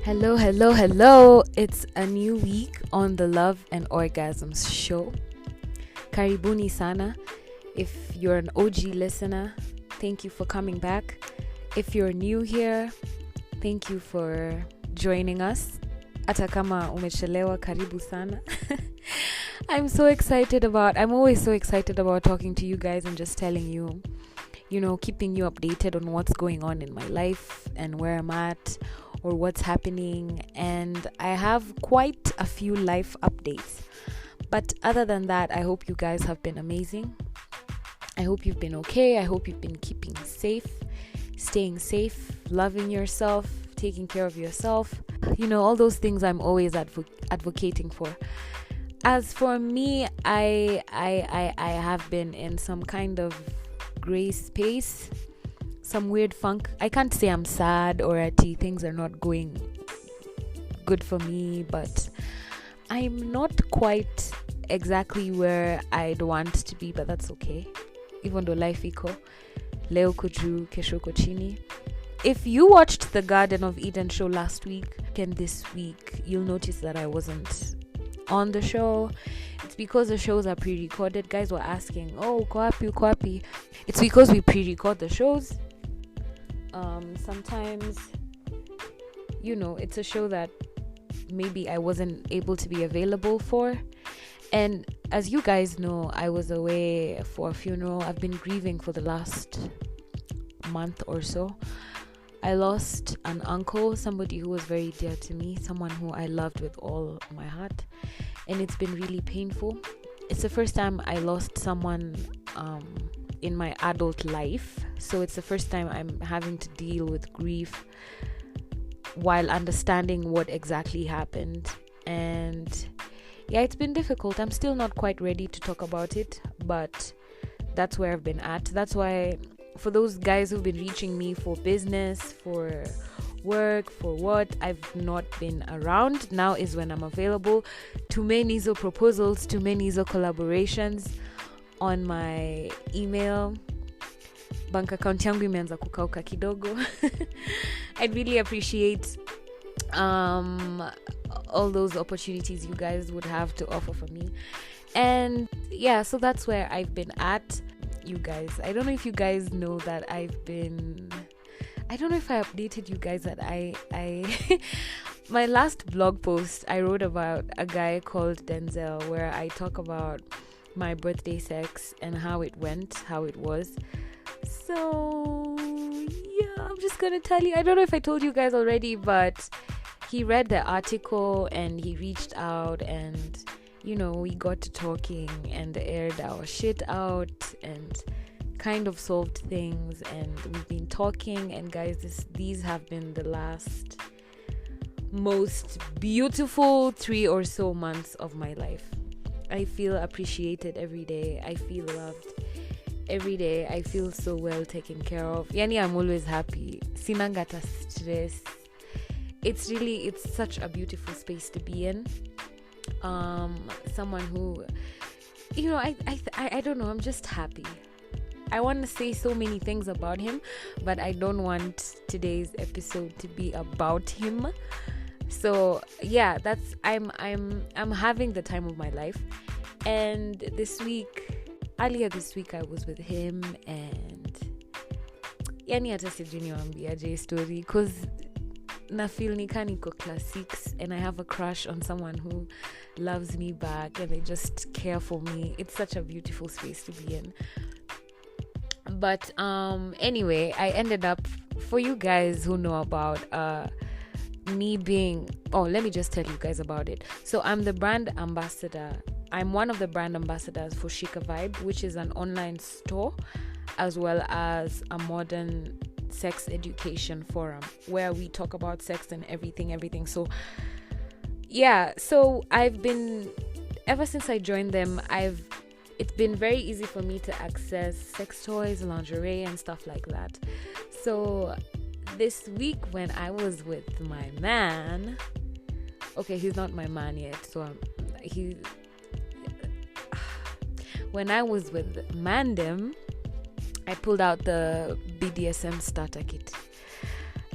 Hello, hello, hello. It's a new week on the Love and Orgasms show. Karibuni sana. If you're an OG listener, thank you for coming back. If you're new here, thank you for joining us. Hata kama umechelewa, karibu sana. I'm always so excited about talking to you guys and just telling you, keeping you updated on what's going on in my life and where I'm at or what's happening. And I have quite a few life updates. But other than that, I hope you guys have been amazing. I hope you've been okay. I hope you've been keeping safe, staying safe, loving yourself, taking care of yourself. All those things I'm always advocating for. As for me, I have been in some kind of gray space, some weird funk. I can't say I'm sad or things are not going good for me, but I'm not quite exactly where I'd want to be, but that's okay. Even though life iko leo kuju kesho kochini. If you watched the Garden of Eden show last week and this week, you'll notice that I wasn't on the show. It's because the shows are pre-recorded. Guys were asking, oh, kwapi. It's because we pre-record the shows. Sometimes, it's a show that maybe I wasn't able to be available for. And as you guys know, I was away for a funeral. I've been grieving for the last month or so. I lost an uncle, somebody who was very dear to me, someone who I loved with all my heart. And it's been really painful. It's the first time I lost someone in my adult life. So it's the first time I'm having to deal with grief while understanding what exactly happened. And yeah, it's been difficult. I'm still not quite ready to talk about it, but that's where I've been at. That's why for those guys who've been reaching me for business, for work, for what, I've not been around. Now is when I'm available. Too many proposals, too many collaborations on my email. Bank account yangu imeanza kukauka kidogo. I'd really appreciate all those opportunities you guys would have to offer for me. And yeah, so that's where I've been at. You guys, I don't know if you guys know that I don't know if I updated you guys that I my last blog post I wrote about a guy called Denzel, where I talk about my birthday sex and how it went, how it was. So yeah, I'm just gonna tell you, I don't know if I told you guys already, but he read the article and he reached out and we got to talking and aired our shit out and kind of solved things, and we've been talking. And guys, these have been the last most beautiful 3 or so months of my life. I feel appreciated every day. I feel loved every day. I feel so well taken care of. Yani, I'm always happy. Sinangata stress. It's such a beautiful space to be in. Someone who, I don't know, I'm just happy. I want to say so many things about him, but I don't want today's episode to be about him. So yeah, I'm having the time of my life. And earlier this week I was with him, and yani hata sijui niwaambiaje story, because na feel nika niko class 6 and I have a crush on someone who loves me back and they just care for me. It's such a beautiful space to be in. But anyway, I ended up, for you guys who know about me being, let me just tell you guys about it. So I'm the brand ambassador. I'm one of the brand ambassadors for Shika Vibe, which is an online store as well as a modern sex education forum where we talk about sex and everything. So yeah, so I've been, ever since I joined them, it's been very easy for me to access sex toys, lingerie and stuff like that. So this week when I was with my man, okay, he's not my man yet, so when I was with Mandem, I pulled out the BDSM starter kit,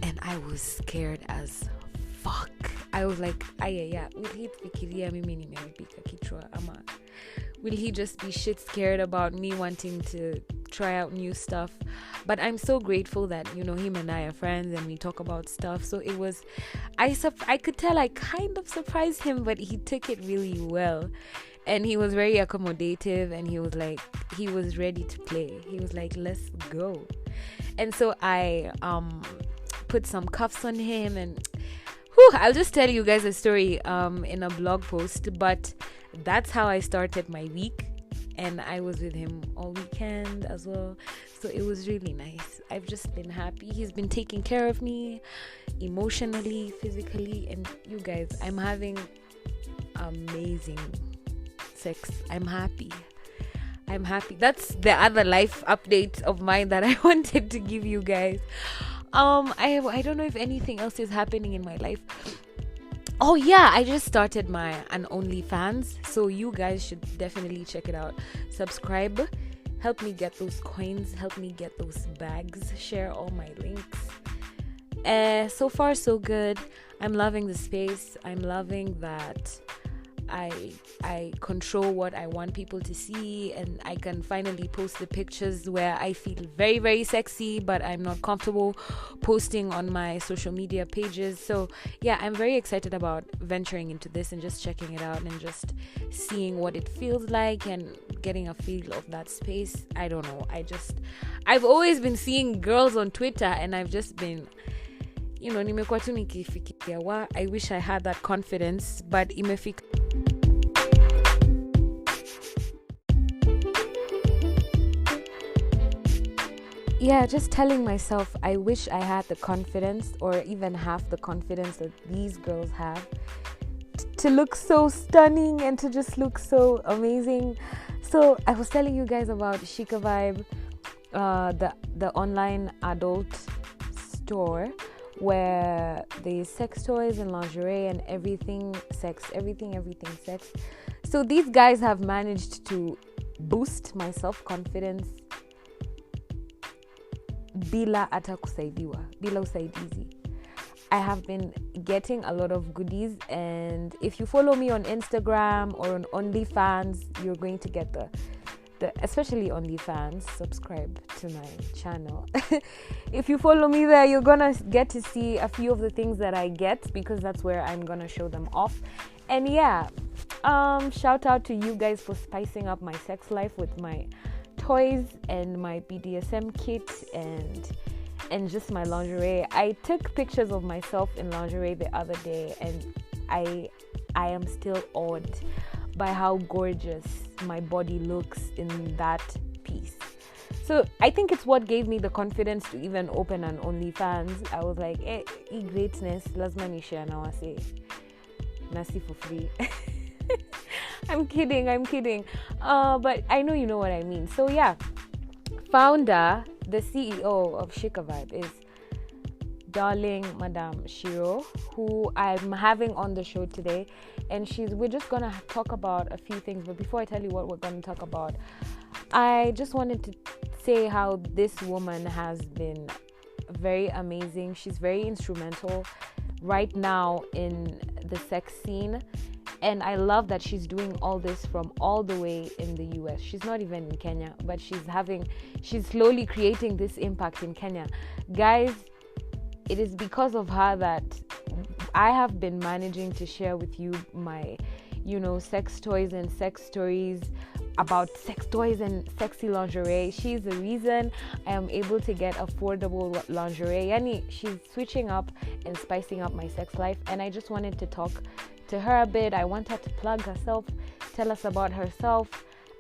and I was scared as fuck. I was like, will he fikiria mimi nimeharibika kichwa ama will he just be shit scared about me wanting to try out new stuff? But I'm so grateful that, him and I are friends and we talk about stuff. So it was, I could tell I kind of surprised him, but he took it really well. And he was very accommodative, and he was ready to play. He was like, let's go. And so I put some cuffs on him, and I'll just tell you guys a story in a blog post, but that's how I started my week. And I was with him all weekend as well. So it was really nice. I've just been happy. He's been taking care of me emotionally, physically. And you guys, I'm having amazing sex. I'm happy. That's the other life update of mine that I wanted to give you guys. I don't know if anything else is happening in my life. Oh yeah, I just started an OnlyFans, so you guys should definitely check it out. Subscribe, help me get those coins, help me get those bags, share all my links. So far so good. I'm loving the space. I'm loving that I control what I want people to see, and I can finally post the pictures where I feel very, very sexy, but I'm not comfortable posting on my social media pages. So yeah, I'm very excited about venturing into this and just checking it out and just seeing what it feels like and getting a feel of that space. I don't know. I've always been seeing girls on Twitter, and I've just been, nimekuwa tu nikifikiria, I wish I had that confidence, but imefika. Yeah, just telling myself I wish I had the confidence, or even half the confidence that these girls have, to look so stunning and to just look so amazing. So I was telling you guys about Shika Vibe, the online adult store where there's sex toys and lingerie and everything sex. So these guys have managed to boost my self-confidence bila usaidizi. I have been getting a lot of goodies, and if you follow me on Instagram or on OnlyFans, you're going to get the especially OnlyFans, subscribe to my channel. If you follow me there, you're gonna get to see a few of the things that I get, because that's where I'm gonna show them off. And yeah, shout out to you guys for spicing up my sex life with my toys and my BDSM kit and just my lingerie. I took pictures of myself in lingerie the other day, and I am still awed by how gorgeous my body looks in that piece. So I think it's what gave me the confidence to even open an OnlyFans. I was like, greatness, lazima ni share na wase. Nasi for free. I'm kidding. But I know you know what I mean. So yeah, founder, the CEO of Shika Vibe is darling Madame Shiro, who I'm having on the show today, and we're just gonna talk about a few things. But before I tell you what we're gonna talk about, I just wanted to say how this woman has been very amazing. She's very instrumental right now in the sex scene, and I love that she's doing all this from all the way in the US. She's not even in Kenya, but she's slowly creating this impact in Kenya. Guys, it is because of her that I have been managing to share with you my, sex toys and sex stories about sex toys and sexy lingerie. She's the reason I am able to get affordable lingerie. Yani, she's switching up and spicing up my sex life, and I just wanted to talk to her a bit. I want her to plug herself, tell us about herself.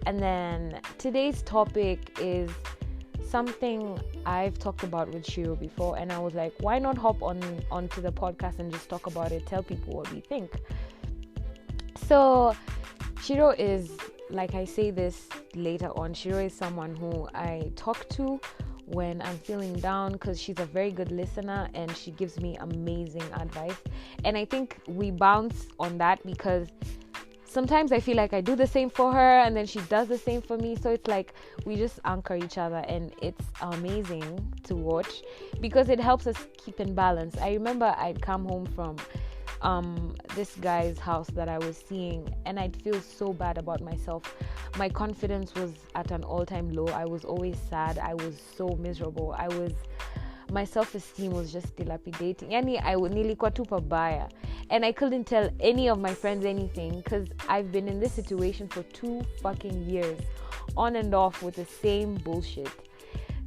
And then today's topic is something I've talked about with Shiro before, and I was like, why not hop onto the podcast and just talk about it, tell people what we think. So Shiro is, like I say this later on, Shiro is someone who I talk to when I'm feeling down, because she's a very good listener and she gives me amazing advice. And I think we bounce on that because sometimes I feel like I do the same for her, and then she does the same for me. So it's like we just anchor each other, and it's amazing to watch because it helps us keep in balance. I remember I'd come home from this guy's house that I was seeing, and I'd feel so bad about myself. My confidence was at an all-time low. I was always sad. I was so miserable. My self-esteem was just dilapidating. Yani, nilikuwa tu pabaya. And I couldn't tell any of my friends anything because I've been in this situation for 2 fucking years, on and off with the same bullshit.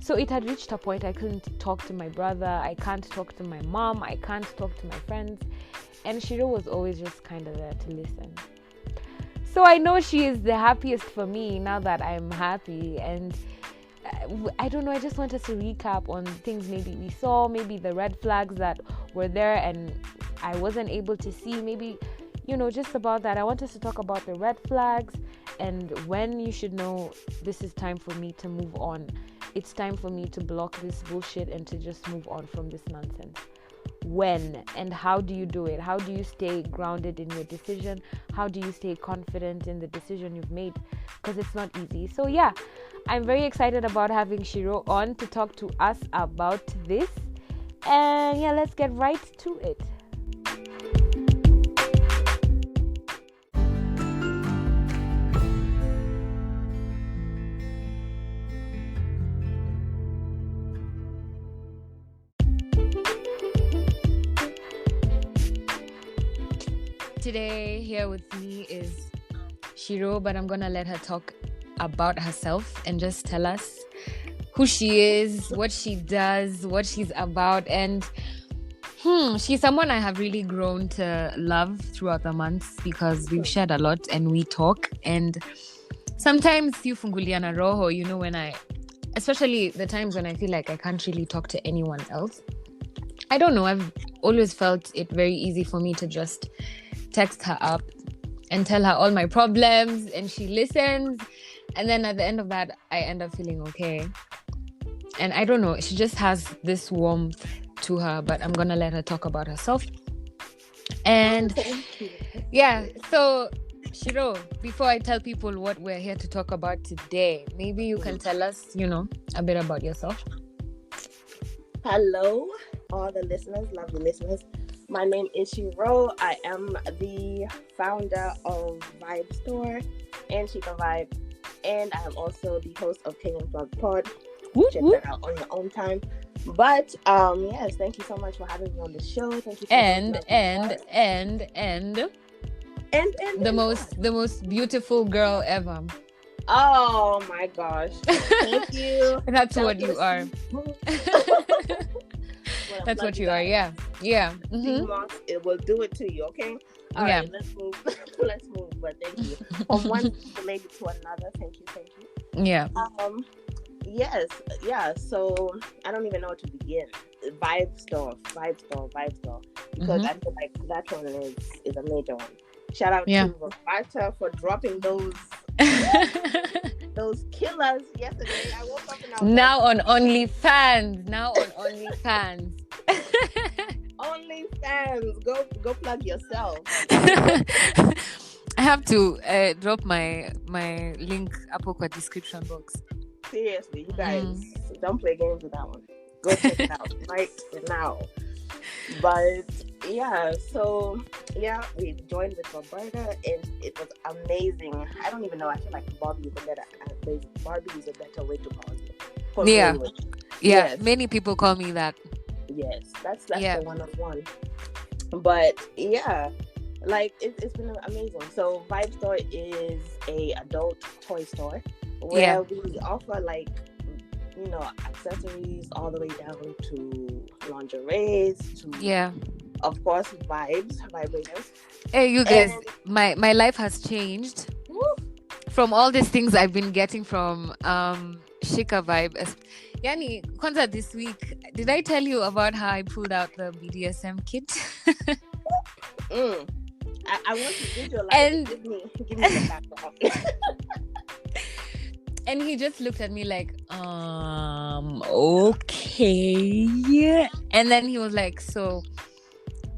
So it had reached a point I couldn't talk to my brother. I can't talk to my mom. I can't talk to my friends. And Shiro was always just kind of there to listen. So I know she is the happiest for me now that I'm happy. And I don't know, I just want us to recap on things maybe we saw, maybe the red flags that were there and I wasn't able to see, maybe, just about that. I want us to talk about the red flags and when you should know this is time for me to move on. It's time for me to block this bullshit and to just move on from this nonsense. When and how do you do it? How do you stay grounded in your decision? How do you stay confident in the decision you've made? Because it's not easy. So yeah, I'm very excited about having Shiro on to talk to us about this. And yeah, let's get right to it. Today here with me is Shiro, but I'm gonna let her talk about herself and just tell us who she is, what she does, what she's about. And she's someone I have really grown to love throughout the months because we've shared a lot and we talk. And sometimes you funguliana roho, when especially the times when I feel like I can't really talk to anyone else. I don't know, I've always felt it very easy for me to just text her up and tell her all my problems and she listens, and then at the end of that I end up feeling okay. And I don't know, she just has this warmth to her, but I'm gonna let her talk about herself. And yeah, so Shiro, before I tell people what we're here to talk about today, maybe you can tell us, a bit about yourself. Hello, all the listeners, lovely listeners. My name is Shiro. I am the founder of Vibe Store and Chica Vibe. And I am also the host of Ting and Plug Pod. Check that out on your own time. But yes, thank you so much for having me on the show. Thank you so much. And the most beautiful girl ever. Oh my gosh. Thank you. That's what you are. Well, that's what you are, yeah. Mm-hmm. It will do it to you, okay? All right, let's move. Let's move. But thank you. From one lady to another, thank you. Yeah. Yes, yeah. So I don't even know where to begin. Vibe store, because I feel like that one is a major one. Shout out to Roberta for dropping those those killers yesterday. I woke up and I was now on OnlyFans. OnlyFans. Go plug yourself. I have to drop my link up in the description box. Seriously, you guys, don't play games with that one. Go check it out right now. But yeah, so yeah, we joined with Roberta and it was amazing. I don't even know. I feel like Barbie is a better way to call it. Yeah. Yes. Many people call me that. Yes, that's the one-on-one. But yeah, like it's been amazing. So Vibe Store is a adult toy store where we offer accessories all the way down to lingerie to of course vibrators. Hey you guys, my life has changed. Woo! From all these things I've been getting from Shika Vibe. Yani, kwanza this week, did I tell you about how I pulled out the BDSM kit? I want to visualize. And give me the background. And he just looked at me like, okay. And then he was like, so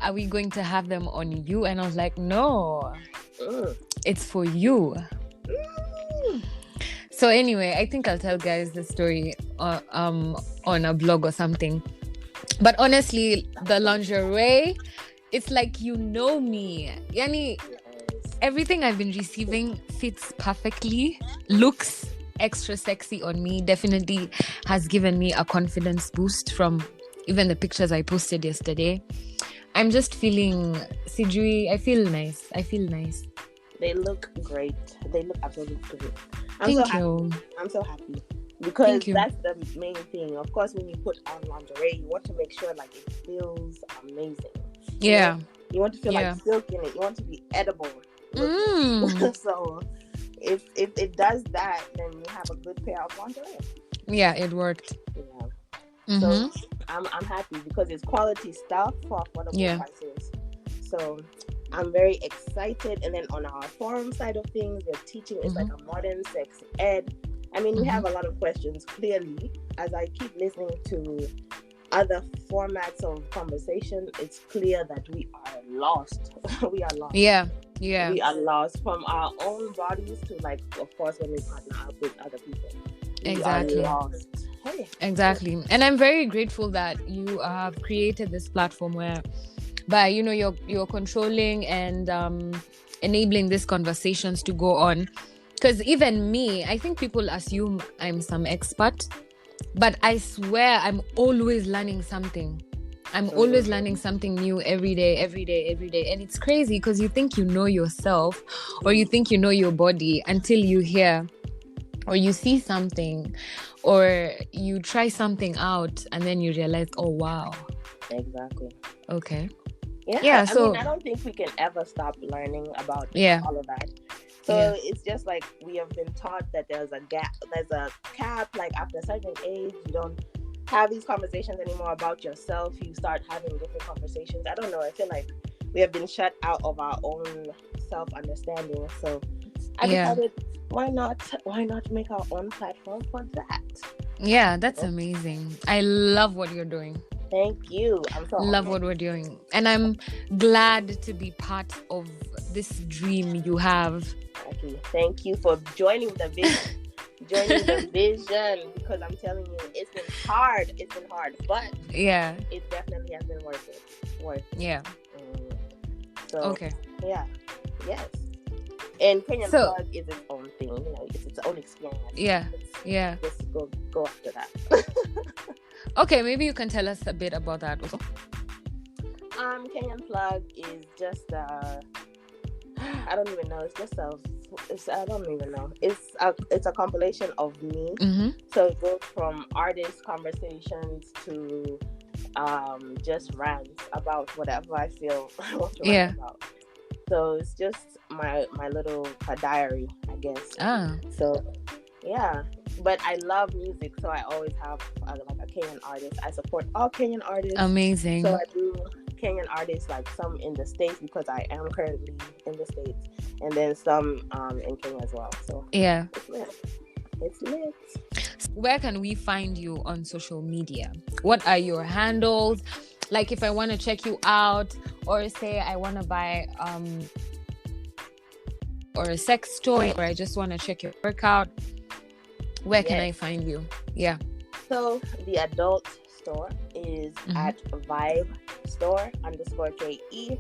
are we going to have them on you? And I was like, no. It's for you. Mm. So anyway, I think I'll tell guys the story on a blog or something. But honestly, the lingerie, it's like you know me. Yani, everything I've been receiving fits perfectly, looks extra sexy on me, definitely has given me a confidence boost from even the pictures I posted yesterday. I'm just feeling, Sidri, I feel nice. They look great. They look absolutely great. Thank you. I'm so happy. Because that's the main thing. Of course, when you put on lingerie, you want to make sure like it feels amazing. Yeah. You want to feel like silk in it. You want to be edible. So if it does that, then you have a good pair of lingerie. Yeah, it worked. Yeah. So I'm happy because it's quality stuff for affordable prices. So I'm very excited. And then on our forum side of things, we're teaching it's like a modern sex ed. I mean, we have a lot of questions, clearly. As I keep listening to other formats of conversation, it's clear that we are lost. We are lost. Yeah. We are lost from our own bodies to, like, of course, when we partner up with other people. Exactly. We are lost. Hey. Exactly. And I'm very grateful that you have created this platform where, by, you know, you're controlling and enabling these conversations to go on. Because even me, I think people assume I'm some expert, but I swear I'm always learning something. I'm always learning something new every day. And it's crazy because you think you know yourself or you think you know your body until you hear or you see something or you try something out and then you realize, oh, wow. Exactly. Okay. Yeah, so I mean, I don't think we can ever stop learning about all of that. So it's just like we have been taught that there's a cap, like after a certain age, you don't have these conversations anymore about yourself. You start having different conversations. I don't know. I feel like we have been shut out of our own self-understanding. So I decided, why not make our own platform for that? Yeah, that's amazing. I love what you're doing. Thank you. I'm so love what we're doing. And I'm glad to be part of this dream you have. Okay. Thank you for joining the vision. Because I'm telling you, it's been hard, but it definitely has been worth it. Yeah. So okay. Yeah. Yes. And Kenyan Plug is its own thing, you know, it's its own experience. Just go after that. Okay, maybe you can tell us a bit about that also. Kenyan Plug is just I don't even know. I don't even know. It's a compilation of me. So it goes from artist conversations to just rants about whatever I feel I want to rant about. So it's just my little diary, I guess. So yeah, but I love music, so I always have like a Kenyan artist. I support all Kenyan artists. Amazing. So I do Kenyan artists, like some in the States because I am currently in the States, and then some in Kenya as well. So yeah, it's lit. Where can we find you on social media? What are your handles? Like if I want to check you out, or say I want to buy or a sex toy, or I just want to check your workout, where can I find you? Yeah. So the adult store is at Vibe Store _KE.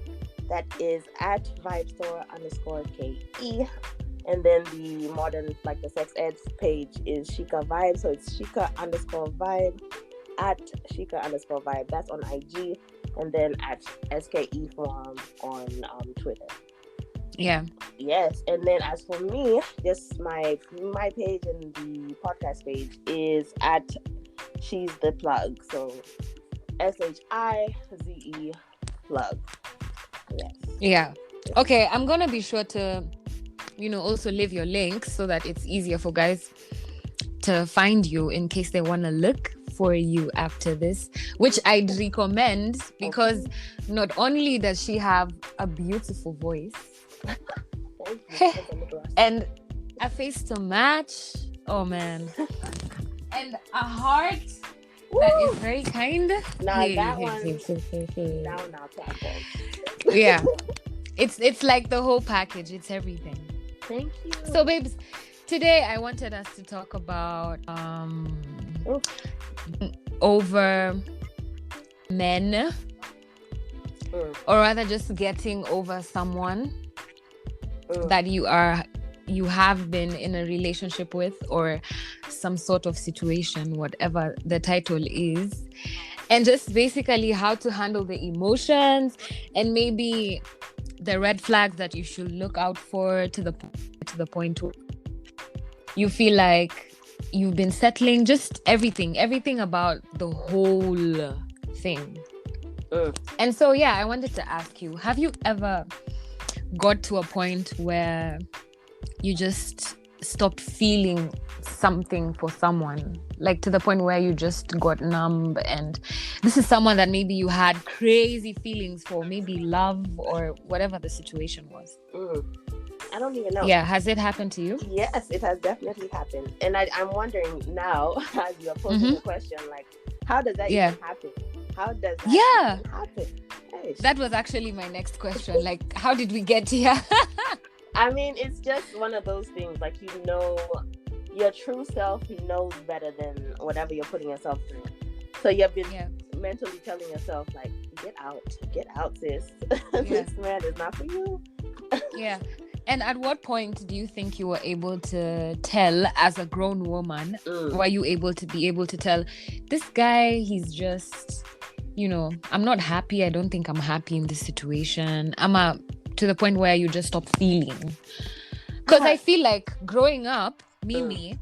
That is at Vibe Store _KE. And then the modern, like the sex ed page is Shika Vibe. So it's Shika _Vibe at Shika _Vibe. That's on IG. And then at SKE Forum on Twitter. Yeah. Yes. And then as for me, just my page and the podcast page is at She's the Plug. So SHIZE Plug. Yes. Yeah. Okay. I'm gonna be sure to, also leave your link so that it's easier for guys to find you in case they want to look for you after this, which I'd recommend because not only does she have a beautiful voice and a face to match, oh man, and a heart that is very kind. Now that one. Yeah, it's like the whole package. It's everything. Thank you. So, babes, today I wanted us to talk about over men, or rather just getting over someone that you have been in a relationship with, or some sort of situation, whatever the title is, and just basically how to handle the emotions and maybe the red flags that you should look out for to the point where you feel like you've been settling, just everything about the whole thing. And so, yeah, I wanted to ask you, have you ever got to a point where you just stopped feeling something for someone, like to the point where you just got numb, and this is someone that maybe you had crazy feelings for, maybe love or whatever the situation was? I don't even know. Yeah, has it happened to you? Yes, it has definitely happened. And I'm wondering now, as you're posing the question, like, how does that even happen? How does that even happen? Hey. That was actually my next question. Like, how did we get here? I mean, it's just one of those things, like, your true self knows better than whatever you're putting yourself through. So you've been mentally telling yourself, like, get out, sis. This man is not for you. Yeah. And at what point do you think you were able to tell, as a grown woman, were you able to tell, this guy, he's just, I'm not happy. I don't think I'm happy in this situation. To the point where you just stop feeling? Because I feel like growing up, with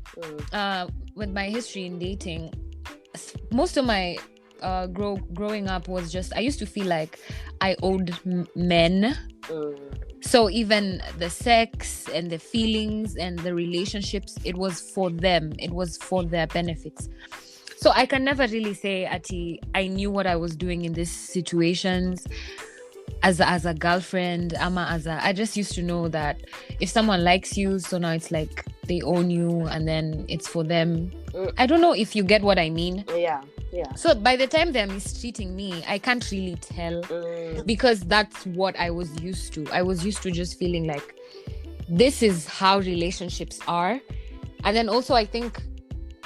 my history in dating, most of my growing up was just, I used to feel like I owed men. So even the sex and the feelings and the relationships, it was for them. It was for their benefits. So I can never really say, Ati, I knew what I was doing in these situations as a girlfriend. I just used to know that if someone likes you, so now it's like they own you, and then it's for them. I don't know if you get what I mean. Yeah. So by the time they're mistreating me, I can't really tell, because that's what I was used to. I was used to just feeling like this is how relationships are. And then also I think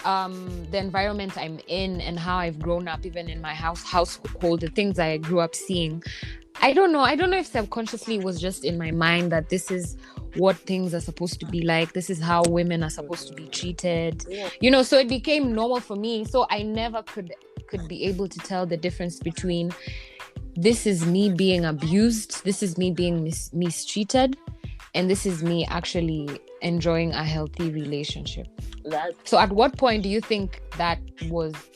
the environment I'm in and how I've grown up, even in my household, the things I grew up seeing, I don't know if subconsciously it was just in my mind that this is what things are supposed to be like. This is how women are supposed to be treated. So it became normal for me. So I never could be able to tell the difference between this is me being abused, this is me being mistreated, and this is me actually enjoying a healthy relationship. So at what point do you think that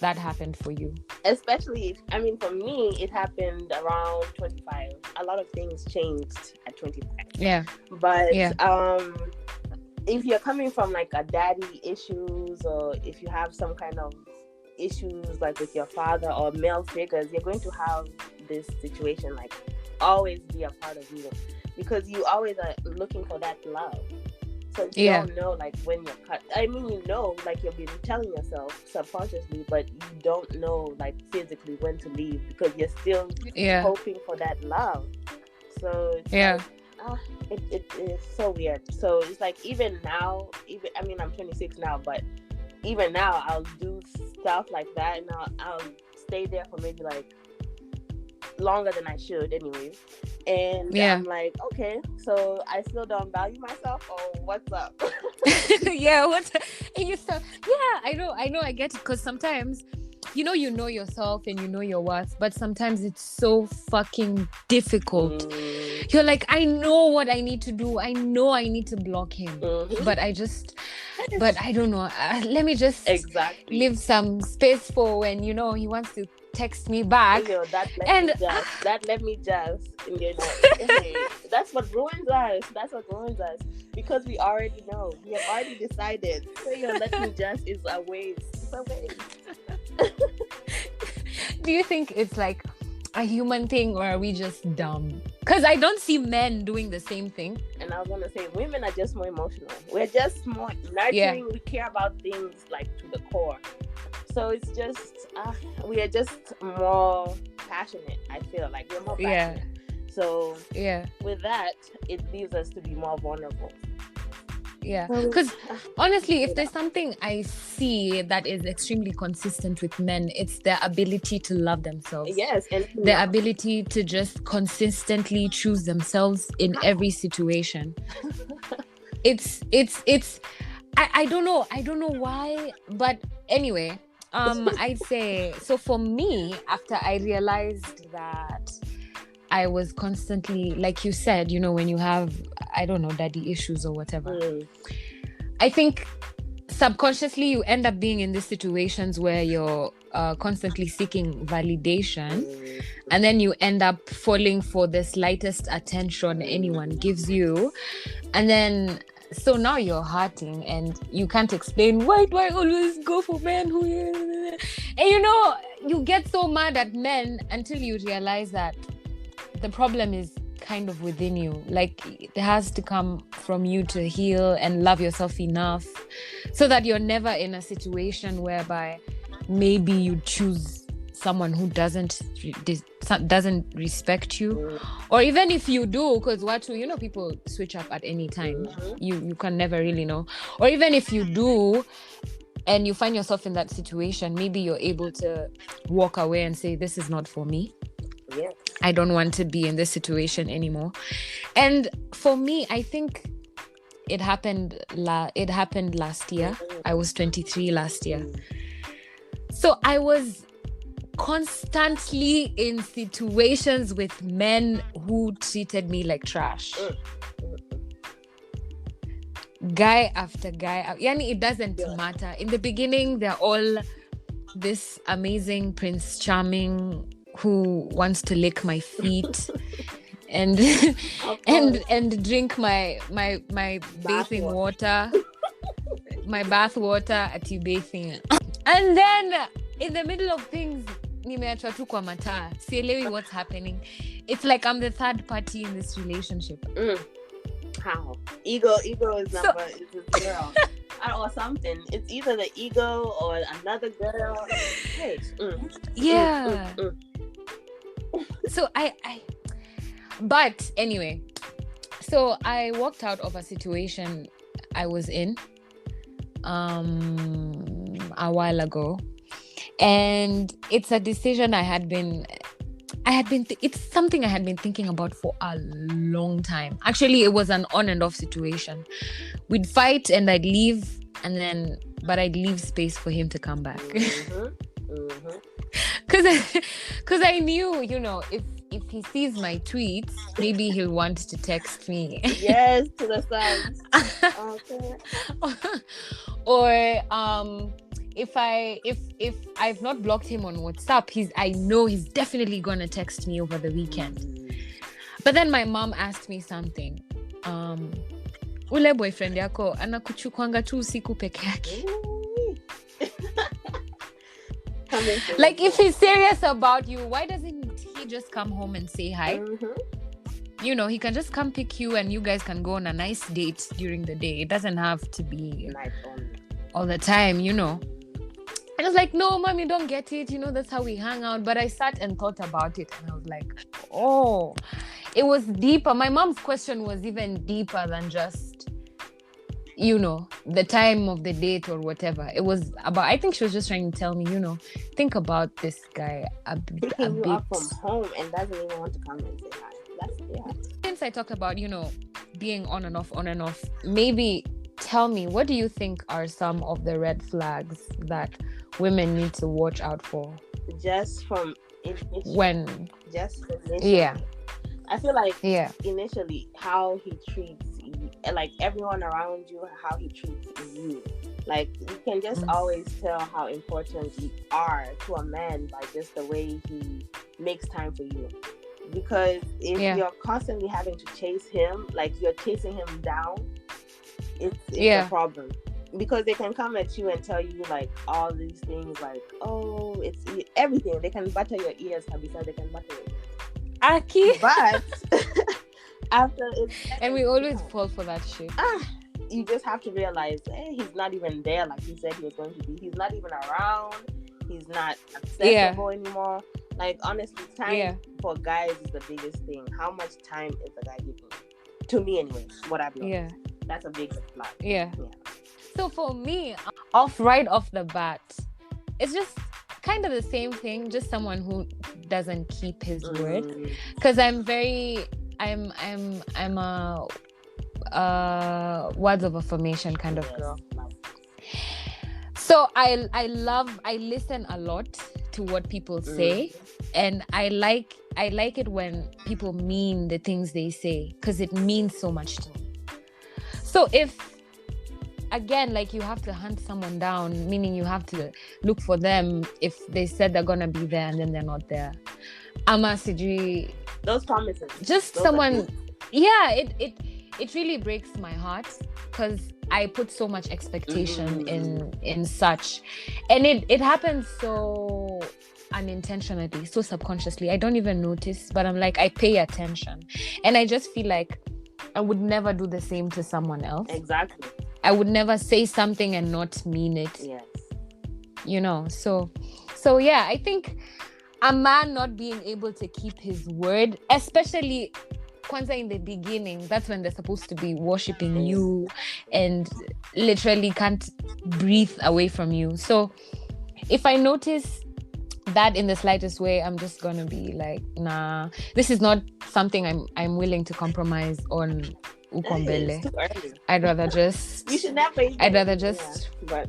happened for you? Especially, for me, it happened around 25. A lot of things changed at 25. Yeah. But if you're coming from like a daddy issues, or if you have some kind of issues like with your father or male figures, you're going to have this situation like always be a part of you, because you always are looking for that love. So you don't know, like, when you're cut. Like, you've been telling yourself subconsciously, but you don't know, like, physically when to leave, because you're still hoping for that love. So it's it is so weird. So it's like, even now, I'm 26 now, but even now I'll do stuff like that, and I'll stay there for maybe like longer than I should anyways. And I'm like, okay, so I still don't value myself, or what's up? I get it, because sometimes you know yourself and you know your worth, but sometimes it's so fucking difficult. You're like, I know what I need to do, I know I need to block him, but I don't know, let me just leave some space for when he wants to text me back. Let me just hey, that's what ruins us, because we already know, we have already decided. So let me just is a waste. It's a waste. Do you think it's like a human thing, or are we just dumb? Because I don't see men doing the same thing. And I was gonna say, women are just more emotional. We're just more nurturing. We care about things like to the core. So it's just we are just more passionate. I feel like we're more passionate. So with that, it leaves us to be more vulnerable. Yeah. Because honestly, if there's something I see that is extremely consistent with men, it's their ability to love themselves. Yes, and their ability to just consistently choose themselves in every situation. It's I don't know why, but anyway, I'd say, so for me, after I realized that I was constantly, like you said, when you have, I don't know, daddy issues or whatever, I think subconsciously you end up being in these situations where you're constantly seeking validation, and then you end up falling for the slightest attention anyone gives you, and then so now you're hurting and you can't explain, why do I always go for men who, and you get so mad at men until you realize that the problem is kind of within you. Like, it has to come from you to heal and love yourself enough so that you're never in a situation whereby maybe you choose someone who doesn't respect you, or even if you do, because people switch up at any time. You can never really know. Or even if you do and you find yourself in that situation, maybe you're able to walk away and say, this is not for me. Yeah. I don't want to be in this situation anymore. And for me, I think it happened last year. I was 23 last year. So I was constantly in situations with men who treated me like trash. Guy after guy. Yani, it doesn't matter. In the beginning, they're all this amazing Prince Charming who wants to lick my feet and and drink my bathing water, my bath water at you bathing. And then in the middle of things, nimeachwa tu kwa mataa. Sielewi what's happening. It's like I'm the third party in this relationship. How? Ego is number is a girl. Or something. It's either the ego or another girl. Yeah. So but anyway, so I walked out of a situation I was in a while ago, and it's a decision it's something I had been thinking about for a long time. Actually, it was an on and off situation. We'd fight and I'd leave, but I'd leave space for him to come back. Because I knew, if he sees my tweets, maybe he'll want to text me. Yes, to the sons. Okay. Or if I've not blocked him on WhatsApp, I know he's definitely gonna text me over the weekend. But then my mom asked me something. Ule boyfriend yako anakuchukwanga tu usiku peke yake. Like, if he's serious about you, why doesn't he just come home and say hi? He can just come pick you and you guys can go on a nice date during the day. It doesn't have to be all the time, And I was like, no, mom, you don't get it. That's how we hang out. But I sat and thought about it and I was like, oh, it was deeper. My mom's question was even deeper than just, the time of the date or whatever. It was about, I think she was just trying to tell me, think about this guy picking you up from home and doesn't even want to come and say hi. Since I talked about, being on and off, maybe tell me, what do you think are some of the red flags that women need to watch out for? Just from when? Just initially. Yeah. I feel like initially how he treats you, like everyone around you, how he treats you. Like, you can just always tell how important you are to a man by just the way he makes time for you. Because if you're constantly having to chase him, like you're chasing him down, it's a problem. Because they can come at you and tell you like all these things, like, oh, it's everything. They can butter your ears, Kabisa, they can butter your ears. Aki. But after it's... And we always fall for that shit. You just have to realize, he's not even there like he said he was going to be. He's not even around. He's not accessible anymore. Like, honestly, time for guys is the biggest thing. How much time is the guy giving you? To me, anyway, what I've noticed. That's a big flag. Yeah. So for me, right off the bat, it's just kind of the same thing, just someone who doesn't keep his word. Because I'm a words of affirmation kind of girl. So I listen a lot to what people say, and I like it when people mean the things they say, because it means so much to me. So if, again, like, you have to hunt someone down, meaning you have to look for them if they said they're gonna be there and then they're not there. Ama sijui, those promises. Just those someone, yeah, it really breaks my heart, because I put so much expectation in such, and it happens so unintentionally, so subconsciously. I don't even notice, but I'm like, I pay attention, and I just feel like I would never do the same to someone else. Exactly. I would never say something and not mean it. Yes. You know, so yeah, I think a man not being able to keep his word, especially kwanza in the beginning, that's when they're supposed to be worshiping you and literally can't breathe away from you. So if I notice that in the slightest way, I'm just gonna be like, nah, this is not something I'm willing to compromise on. Ukombele. It's too early. I'd rather just. You should never. I'd rather just. Yeah, but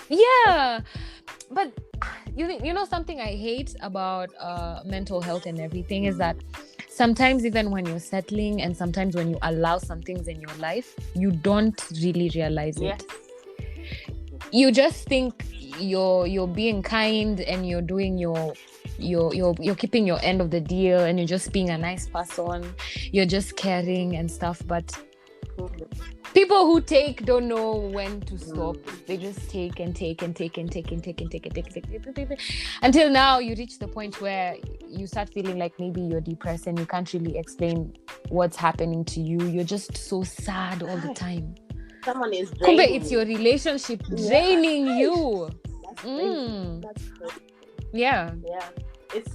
yeah, but you know something I hate about mental health and everything is that sometimes, even when you're settling, and sometimes when you allow some things in your life, you don't really realize it. You just think you're being kind and you're doing you're keeping your end of the deal, and you're just being a nice person, you're just caring and stuff. But people who take don't know when to stop. They just take and take and take and take and take and take and take until now you reach the point where you start feeling like maybe you're depressed and you can't really explain what's happening to you. You're just so sad all the time. Someone is draining. It's your relationship draining you. That's crazy. That's crazy. Yeah.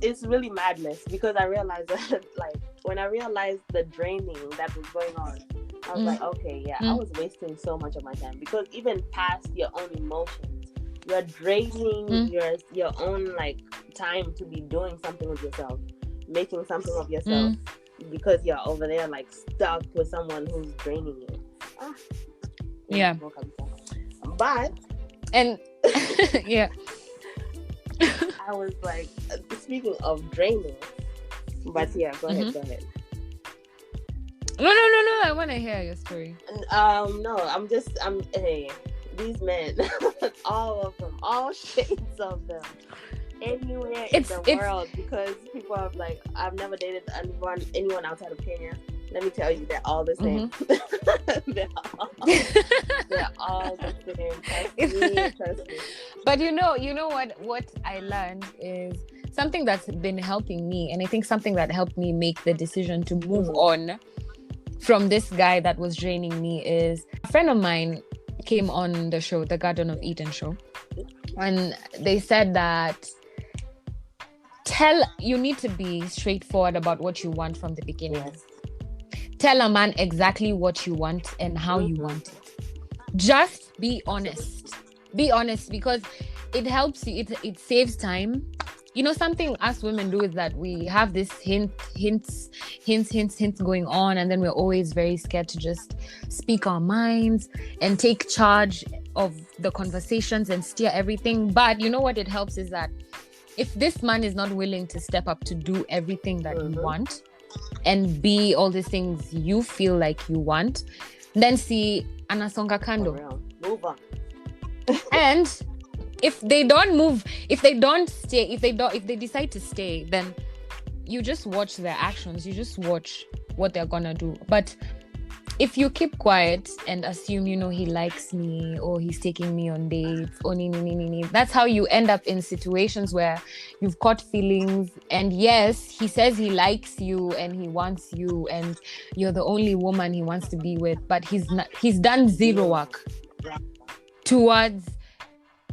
It's really madness, because I realized that, like, when I realized the draining that was going on, I was like, okay, I was wasting so much of my time, because even past your own emotions, you're draining your own, like, time to be doing something with yourself, making something of yourself, because you're over there, like, stuck with someone who's draining you. Yeah. But and yeah. I was like, speaking of draining, but yeah, go ahead. No, I want to hear your story. No, hey, these men, all of them, all shades of them, anywhere in the world, because people are like, I've never dated anyone outside of Kenya. Let me tell you, they're all the same. they're all the same. Trust me. But you know what I learned is something that's been helping me, and I think something that helped me make the decision to move on from this guy that was draining me is a friend of mine came on the show, the Garden of Eden show, and they said that you need to be straightforward about what you want from the beginning. Yes. Tell a man exactly what you want and how you want it. Just be honest. Be honest, because it helps you. It saves time. You know, something us women do is that we have this hints going on, and then we're always very scared to just speak our minds and take charge of the conversations and steer everything. But you know what it helps is that if this man is not willing to step up to do everything that you want and be all these things you feel like you want, then see anasonga kando. Move on. And if they don't move, if they decide to stay, then you just watch their actions. You just watch what they're gonna do. But if you keep quiet and assume, he likes me, or he's taking me on dates, or that's how you end up in situations where you've caught feelings. And yes, he says he likes you and he wants you and you're the only woman he wants to be with, but he's done zero work towards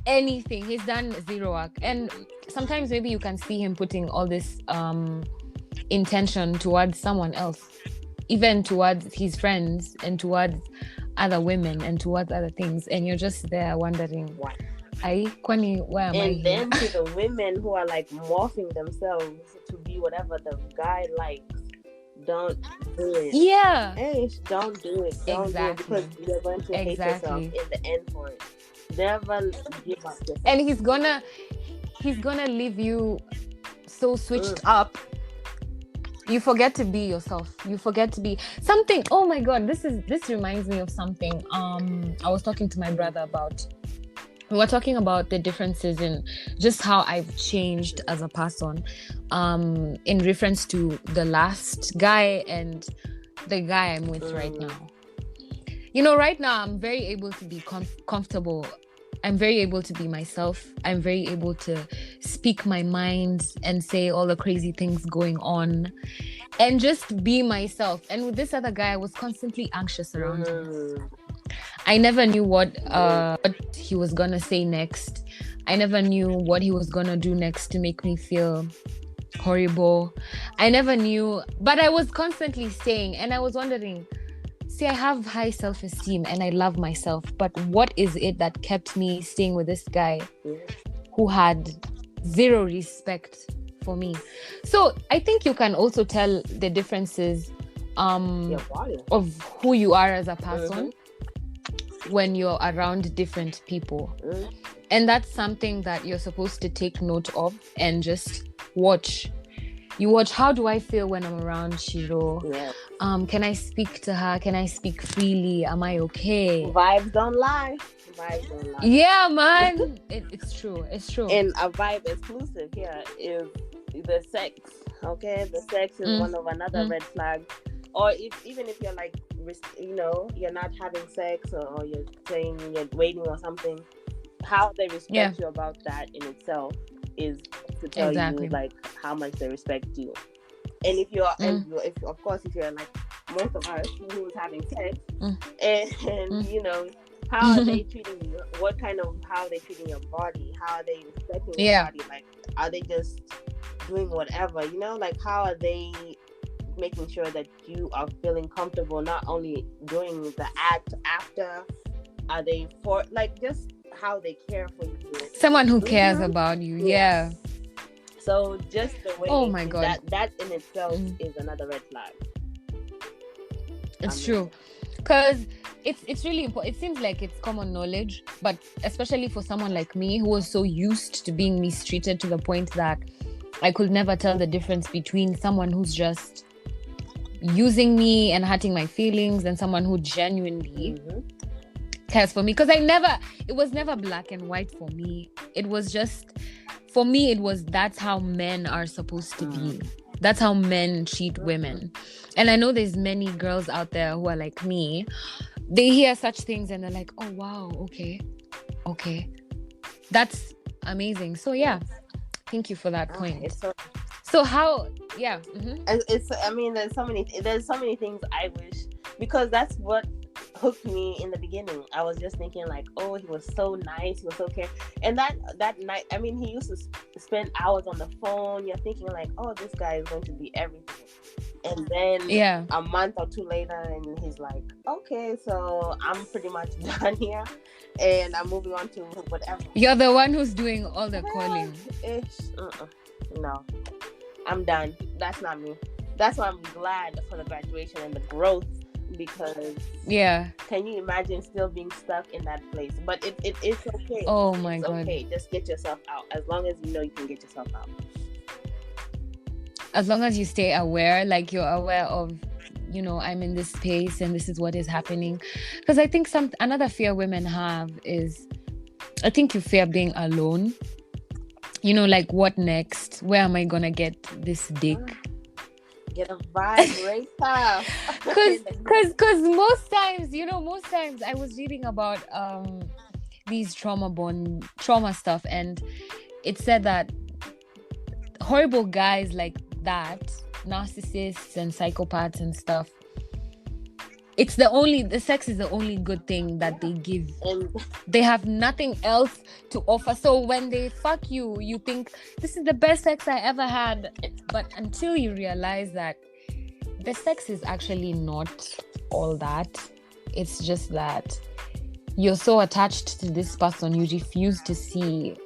anything. He's done zero work. And sometimes maybe you can see him putting all this intention towards someone else, even towards his friends and towards other women and towards other things, and you're just there wondering, Why? where am I And here? then to the women who are like morphing themselves to be whatever the guy likes, don't do it. Yeah. Hey, don't do it. Don't do it, because you're going to hate yourself in the end for it. Never give up yourself. And he's gonna leave you so switched up. You forget to be yourself. You forget to be something. Oh my God, this reminds me of something. I was talking to my brother about. We were talking about the differences in just how I've changed as a person, in reference to the last guy and the guy I'm with right now. You know, right now I'm very able to be comfortable. I'm very able to be myself. I'm very able to speak my mind and say all the crazy things going on and just be myself. And with this other guy, I was constantly anxious around him. I never knew what he was gonna say next. I never knew what he was gonna do next to make me feel horrible. I never knew, but I was constantly saying, and I was wondering, see, I have high self-esteem and I love myself, but what is it that kept me staying with this guy who had zero respect for me? So I think you can also tell the differences of who you are as a person when you're around different people. And that's something that you're supposed to take note of and just watch. You watch, how do I feel when I'm around Shiro? Can I speak to her? Can I speak freely? Am I okay? Vibes don't lie. Yeah, man. It's true. And a vibe exclusive here is the sex. Okay, the sex is one of another red flag. Or even if you're like, you're not having sex, or you're saying you're waiting or something, how they respect you about that in itself is to tell you like how much they respect you. And if you're, if you're like most of us who's having sex, and how are they treating you? How are they treating your body? How are they respecting your body? Like, are they just doing whatever? Like, how are they making sure that you are feeling comfortable, not only doing the act after? Are they for, like, just how they care for you? Someone who cares about you. Yeah. So just the way, oh my God, that in itself is another red flag. It's true, because it's really important. It seems like it's common knowledge, but especially for someone like me who was so used to being mistreated to the point that I could never tell the difference between someone who's just using me and hurting my feelings and someone who genuinely cares for me. Because it was never black and white for me. It was just, for me, it was, that's how men are supposed to be. That's how men treat women. And I know there's many girls out there who are like me. They hear such things and they're like, oh wow, okay, that's amazing. So yeah, thank you for that point. So how, it's, I mean, there's so many things I wish, because that's what hooked me in the beginning. I was just thinking like, oh, he was so nice, he was so caring. And that night, I mean, he used to spend hours on the phone. You're thinking like, oh, this guy is going to be everything. And then a month or two later, and he's like, okay, so I'm pretty much done here, and I'm moving on to whatever. You're the one who's doing all the calling. No, I'm done. That's not me. That's why I'm glad for the graduation and the growth, because can you imagine still being stuck in that place? But it's okay. Oh my God. Okay, just get yourself out, as long as you know you can get yourself out. As long as you stay aware, like you're aware of, I'm in this space and this is what is happening. Because I think another fear women have is, I think you fear being alone. Like, what next? Where am I gonna get this dick? Get a vibrator. Because most times I was reading about these trauma stuff, and it said that horrible guys like that, narcissists and psychopaths and stuff, the sex is the only good thing that they give. They have nothing else to offer. So when they fuck you, you think this is the best sex I ever had. But until you realize that the sex is actually not all that, it's just that you're so attached to this person, you refuse to see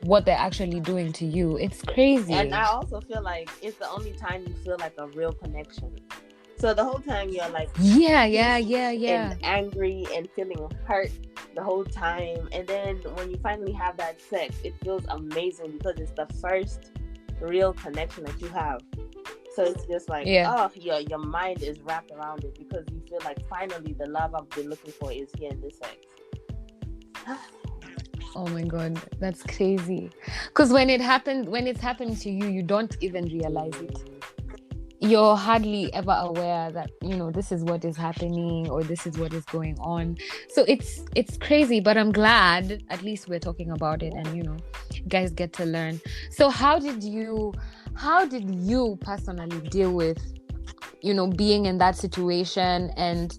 what they're actually doing to you. It's crazy. And I also feel like it's the only time you feel like a real connection. So the whole time you're like and angry and feeling hurt the whole time, and then when you finally have that sex, it feels amazing because it's the first real connection that you have. So it's just like, oh, your mind is wrapped around it because you feel like finally the love I've been looking for is here in this sex. Oh my God, that's crazy. Because when it's happening to you, you don't even realize it. You're hardly ever aware that, you know, this is what is happening or this is what is going on. So it's crazy, but I'm glad at least we're talking about it and, you know, guys get to learn. So how did you personally deal with, you know, being in that situation and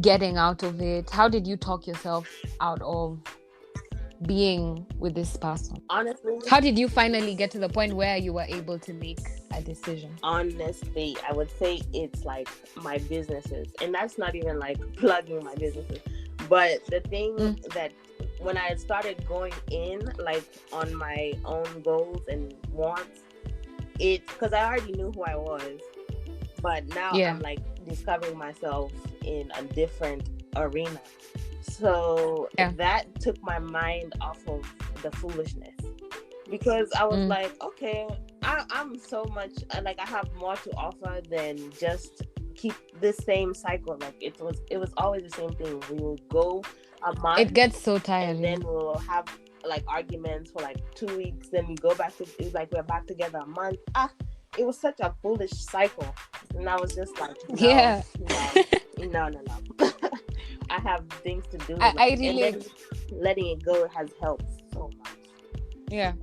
getting out of it? How did you talk yourself out of being with this person? Honestly, how did you finally get to the point where you were able to make a decision? Honestly, I would say it's like my businesses, and that's not even like plugging my businesses, but the thing that when I started going in like on my own goals and wants, it because I already knew who I was, but now I'm like discovering myself in a different arena. So that took my mind off of the foolishness, because I was like, okay, I'm so much like I have more to offer than just keep this same cycle. Like it was always the same thing. We will go a month. It gets so tiring. And then we'll have like arguments for like 2 weeks. Then we go back to it's like we're back together a month. It was such a foolish cycle, and I was just like, no. I have things to do. I really, and then letting it go has helped so much. Yeah.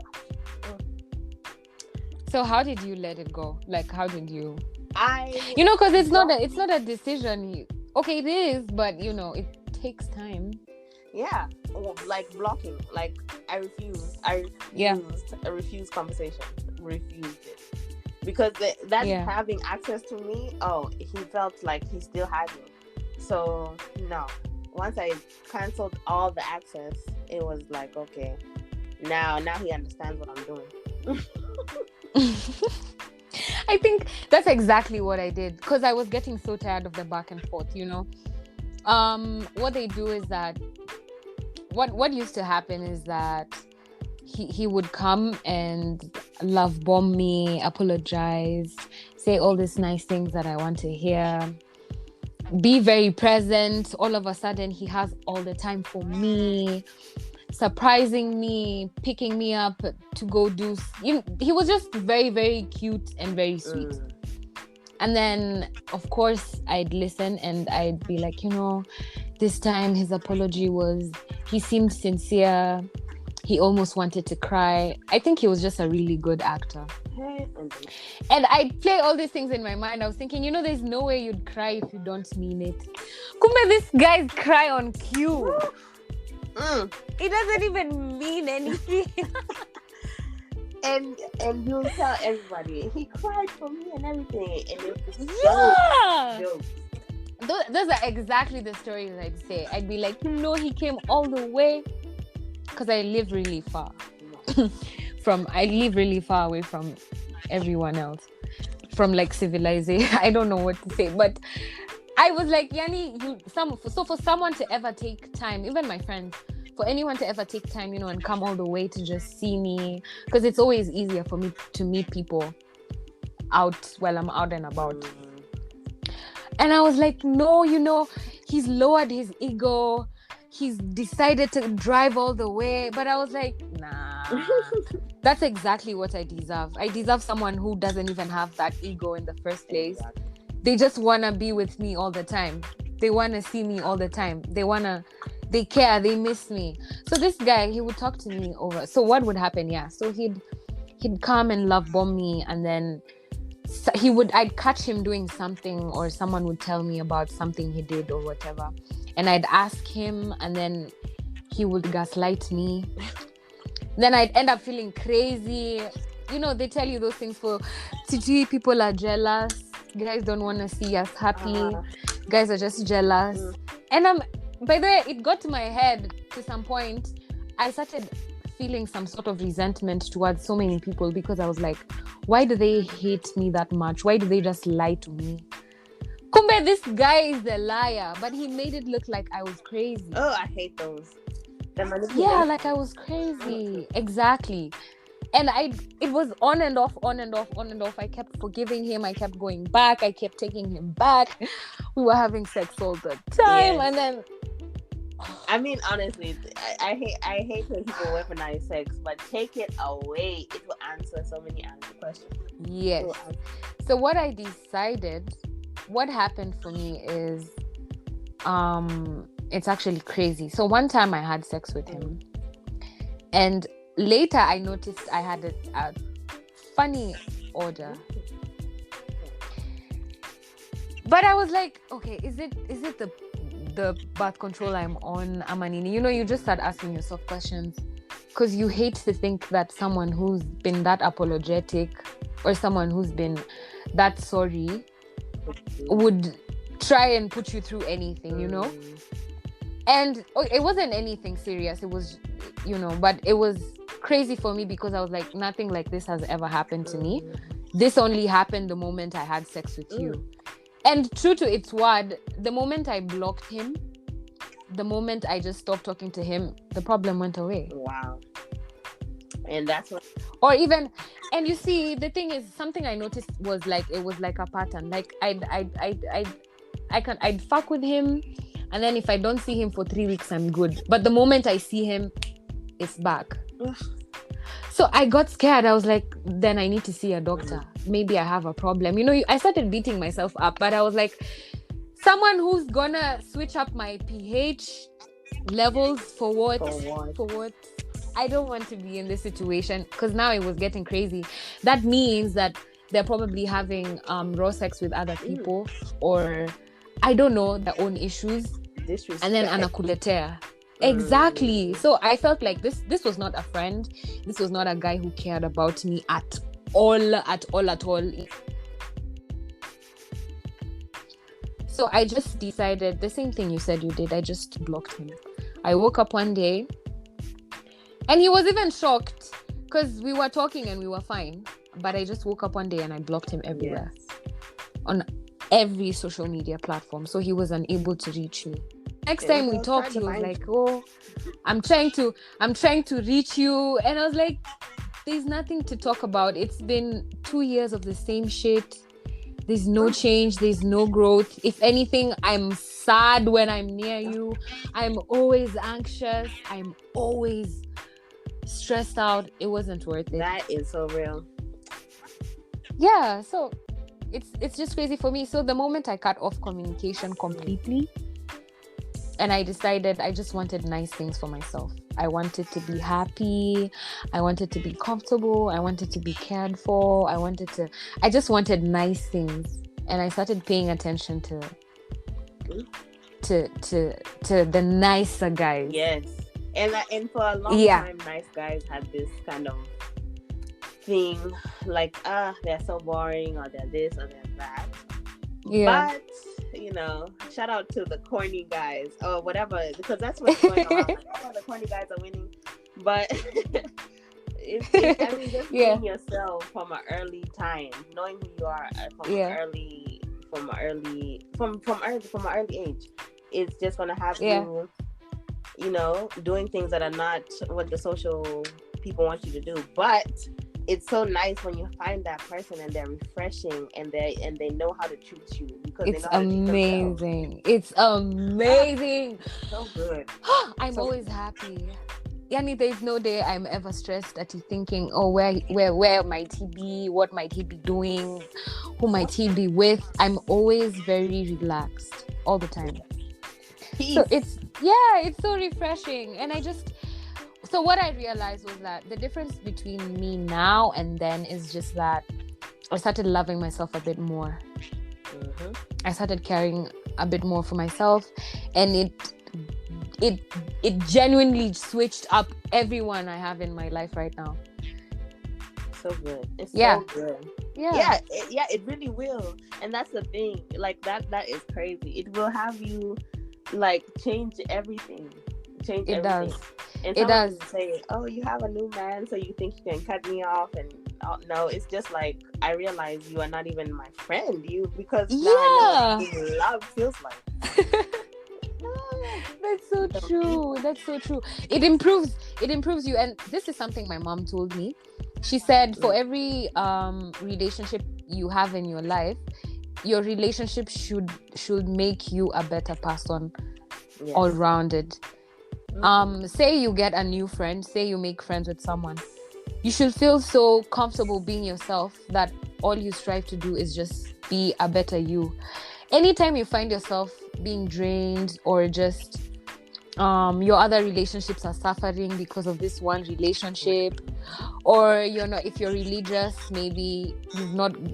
So how did you let it go? Like, how did you? You know, because it's not a decision. Okay, it is, but you know, it takes time. Yeah, like blocking. Like I refused conversation. Refused it. Because having access to me, he felt like he still had me. So no. Once I canceled all the access, it was like, okay, now he understands what I'm doing. I think that's exactly what I did, because I was getting so tired of the back and forth, you know. What they do is that what used to happen is that he would come and love bomb me, apologize, say all these nice things that I want to hear, be very present. All of a sudden he has all the time for me, surprising me, picking me up to go do, he was just very, very cute and very sweet. And then of course I'd listen and I'd be like, you know, this time his apology he seemed sincere. He almost wanted to cry. I think he was just a really good actor. And I'd play all these things in my mind. I was thinking, you know, there's no way you'd cry if you don't mean it. Kumbe, this guy's cry on cue. It doesn't even mean anything. and you'll tell everybody he cried for me and everything, and it was jokes. Those are exactly the stories I'd say. I'd be like, you know, he came all the way, because I live really far away from everyone else, from like civilization. I don't know what to say, but I was like, Yani, so for someone to ever take time, even my friends, for anyone to ever take time, you know, and come all the way to just see me, because it's always easier for me to meet people out while I'm out and about. And I was like, no, you know, he's lowered his ego. He's decided to drive all the way. But I was like, nah, that's exactly what I deserve. I deserve someone who doesn't even have that ego in the first place. Exactly. They just want to be with me all the time. They want to see me all the time. They care, they miss me. So this guy, he would talk to me over. So what would happen? Yeah. So he'd come and love bomb me, and then I'd catch him doing something, or someone would tell me about something he did or whatever. And I'd ask him, and then he would gaslight me. Then I'd end up feeling crazy. You know, they tell you those things for TG, people are jealous. Guys don't want to see us happy. Guys are just jealous. And by the way, it got to my head to some point. I started feeling some sort of resentment towards so many people because I was like, why do they hate me that much? Why do they just lie to me? Kumbe, this guy is a liar, but he made it look like I was crazy. Oh, I hate those. Yeah, like I was crazy. Exactly. And it was on and off. I kept forgiving him. I kept going back. I kept taking him back. We were having sex all the time. Yes. And then... I mean, honestly, I hate when people weaponize sex, but take it away. It will answer so many questions. Yes. So what I decided, what happened for me is, it's actually crazy. So one time I had sex with him, and later I noticed I had a funny odor. But I was like, okay, is it the birth control I'm on, Amanini? You know, you just start asking yourself questions because you hate to think that someone who's been that apologetic or someone who's been that sorry would try and put you through anything, you know? And it wasn't anything serious. It was, you know, but it was crazy for me because I was like, nothing like this has ever happened to me. This only happened the moment I had sex with you. And true to its word, the moment I blocked him, the moment I just stopped talking to him, the problem went away. Wow. And that's what... Or even... And you see, the thing is, something I noticed was like, it was like a pattern. Like, I'd fuck with him, and then if I don't see him for 3 weeks, I'm good. But the moment I see him, it's back. So I got scared. I was like, then I need to see a doctor. Maybe I have a problem. You know, I started beating myself up, but I was like, someone who's gonna switch up my pH levels for what? For what? I don't want to be in this situation because now it was getting crazy. That means that they're probably having raw sex with other people, or I don't know, their own issues. Disrespect. And then anakuletea. Exactly. So I felt like this was not a friend. This was not a guy who cared about me at all. So I just decided the same thing you said you did. I just blocked him. I woke up one day and he was even shocked because we were talking and we were fine. But I just woke up one day and I blocked him everywhere. Yes. On every social media platform. So he was unable to reach me. Next time we talked, he was like, oh, I'm trying to reach you. And I was like, there's nothing to talk about. It's been 2 years of the same shit. There's no change. There's no growth. If anything, I'm sad when I'm near you. I'm always anxious. I'm always stressed out. It wasn't worth it. That is so real. Yeah, so it's just crazy for me. So the moment I cut off communication completely, and I decided I just wanted nice things for myself. I wanted to be happy. I wanted to be comfortable. I wanted to be cared for. I just wanted nice things. And I started paying attention to the nicer guys. Yes. And for a long time, nice guys had this kind of thing like, they're so boring, or they're this, or they're that. Yeah. But you know, shout out to the corny guys or whatever, because that's what's going on. Like, the corny guys are winning. But just being yourself from an early time, knowing who you are from an early age, it's just gonna have you know, doing things that are not what the social people want you to do. But it's so nice when you find that person and they're refreshing and they know how to treat you, because it's amazing. It's amazing. So good. I'm always happy. Yani, there's no day I'm ever stressed at thinking, oh, where might he be? What might he be doing? Who might he be with? I'm always very relaxed all the time. Peace. So it's so refreshing. And so what I realized was that the difference between me now and then is just that I started loving myself a bit more. Mm-hmm. I started caring a bit more for myself, and it genuinely switched up everyone I have in my life right now. So good. It's so good. It really will. And that's the thing, like that is crazy. It will have you like change everything. It does. And It someone does. will say, oh, you have a new man, so you think you can cut me off. And no, it's just like, I realize you are not even my friend, because now I know what being loved feels like. That's so true. That's so true. It improves you. And this is something my mom told me. She said for every relationship you have in your life, your relationship should make you a better person, all rounded. Say you get a new friend, say you make friends with someone, you should feel so comfortable being yourself that all you strive to do is just be a better you. Anytime you find yourself being drained, or just your other relationships are suffering because of this one relationship, or if you're religious, maybe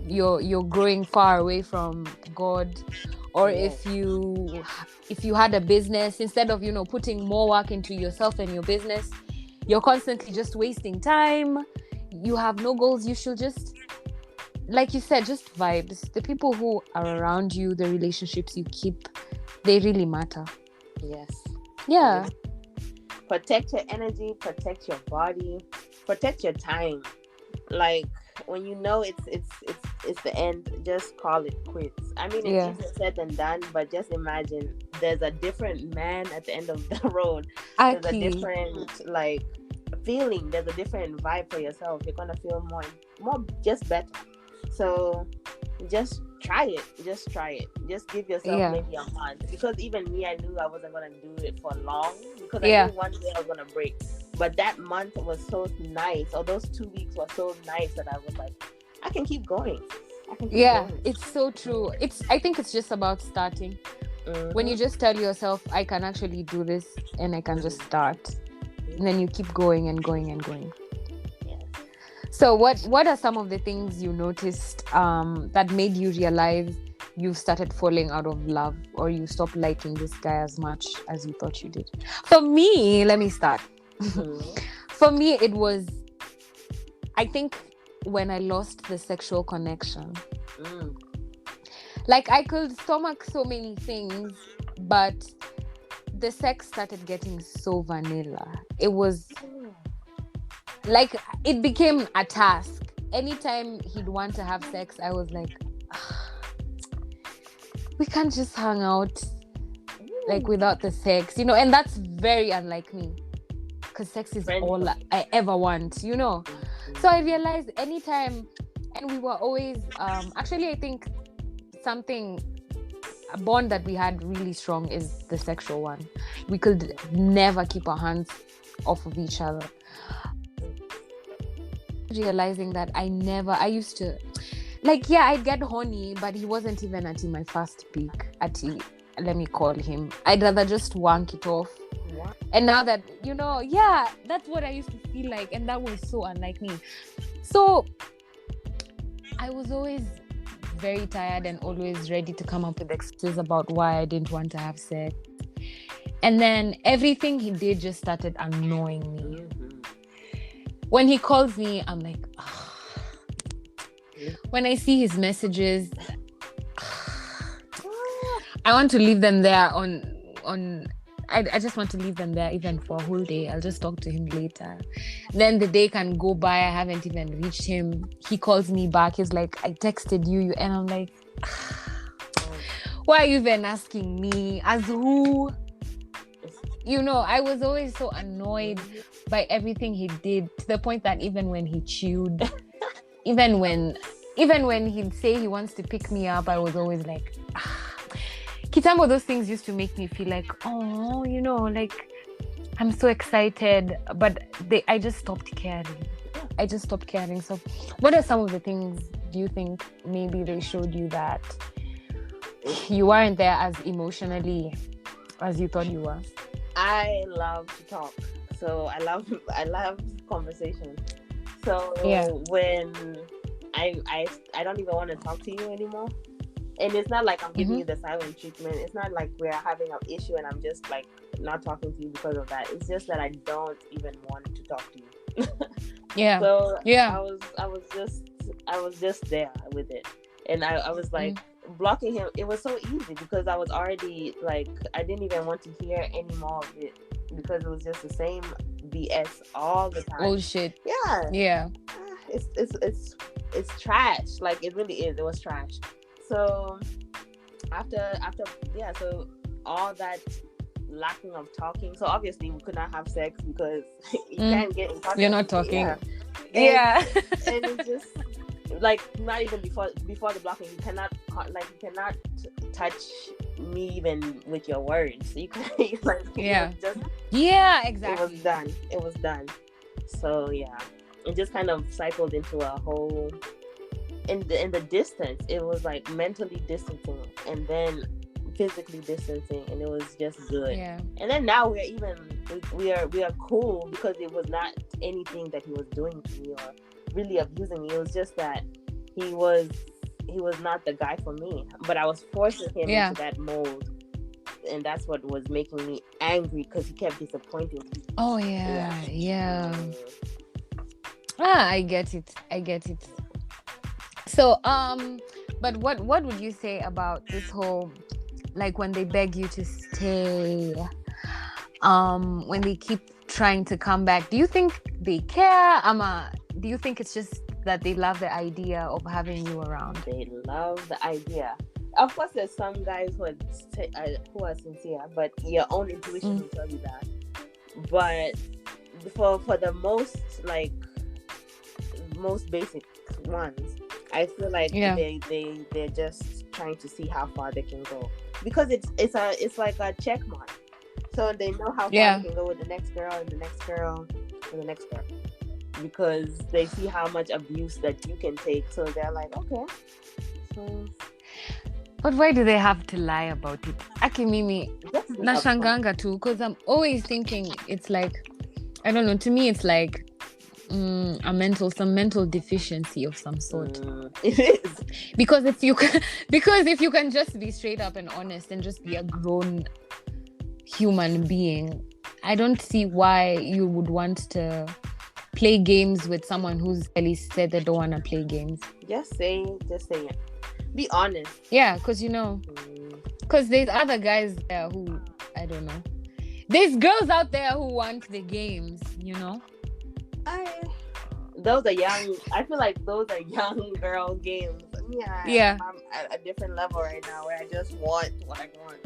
you're growing far away from God, or if you had a business, instead of putting more work into yourself and your business, you're constantly just wasting time, you have no goals, you should just, like you said, just vibes. The people who are around you, the relationships you keep, they really matter. Yeah. Protect your energy, protect your body, protect your time. Like, when you know it's the end, just call it quits. I mean, it's easier said than done, but just imagine there's a different man at the end of the road. There's a different feeling, there's a different vibe for yourself. You're gonna feel more just better. So just try it. Just give yourself maybe a month, because even me, I knew I wasn't gonna do it for long, because I knew one day I was gonna break. But that month was so nice, or those 2 weeks were so nice, that I was like, I can keep going. It's so true. I think it's just about starting. When you just tell yourself, I can actually do this, and I can just start, and then you keep going and going and going. So what are some of the things you noticed that made you realize you started falling out of love, or you stopped liking this guy as much as you thought you did? For me, let me start. For me, it was, I think, when I lost the sexual connection. Like, I could stomach so many things, but the sex started getting so vanilla. It was like, it became a task. Anytime he'd want to have sex, I was like, we can't just hang out like without the sex, and that's very unlike me, because sex is all I ever want, So I realized anytime, and we were always actually, I think a bond that we had really strong is the sexual one. We could never keep our hands off of each other. Realizing that I used to, I'd get horny, but he wasn't even at my first peak, let me call him. I'd rather just wank it off. And now that, that's what I used to feel like, and that was so unlike me. So I was always very tired and always ready to come up with excuses about why I didn't want to have sex. And then everything he did just started annoying me. When he calls me, I'm like, when I see his messages, I want to leave them there I just want to leave them there even for a whole day. I'll just talk to him later. Then the day can go by, I haven't even reached him. He calls me back. He's like, I texted you. And I'm like, why are you even asking me? As who? I was always so annoyed by everything he did, to the point that even when he chewed, even when he'd say he wants to pick me up, I was always like, Kitambo, those things used to make me feel like, oh, I'm so excited, but I just stopped caring. So what are some of the things do you think maybe they showed you that you weren't there as emotionally as you thought you were? I love to talk, so I love conversation. So when I don't even want to talk to you anymore. And it's not like I'm giving you the silent treatment. It's not like we're having an issue and I'm just like not talking to you because of that. It's just that I don't even want to talk to you. So I was just just there with it, and I was like blocking him. It was so easy because I was already like, I didn't even want to hear any more of it because it was just the same BS all the time. Old shit. Yeah. It's trash. Like, it really is. It was trash. So after so all that lacking of talking, so obviously we could not have sex because you can't get in contact. You're not talking. And it's just like, not even before the blocking, you cannot touch me even with your words. You can like, exactly. It was done. So yeah, it just kind of cycled into a whole, in the distance. It was like mentally distancing and then physically distancing, and it was just good. And then now we are cool because it was not anything that he was doing to me or really abusing me. It was just that he was not the guy for me, but I was forcing him into that mold, and that's what was making me angry because he kept disappointing me. I get it. So but what would you say about this whole, like, when they beg you to stay, when they keep trying to come back? Do you think they care? Do you think it's just that they love the idea of having you around? They love the idea. Of course, there's some guys who are sincere, but your own intuition will tell you that. But for the most basic ones, I feel like they're just trying to see how far they can go, because it's like a check mark. So they know how far they can go with the next girl and the next girl and the next girl, because they see how much abuse that you can take. So they're like, okay. So, but why do they have to lie about it? Akimimi nashanganga too, because I'm always thinking it's like, I don't know, to me it's like some mental deficiency of some sort. It is. Because if you can just be straight up and honest and just be a grown human being, I don't see why you would want to play games with someone who's at least said they don't want to play games. Just say it. Be honest. Yeah, because because there's other guys there who, I don't know, there's girls out there who want the games, Those are young. I feel like those are young girl games. Yeah. I'm at a different level right now where I just want what I want,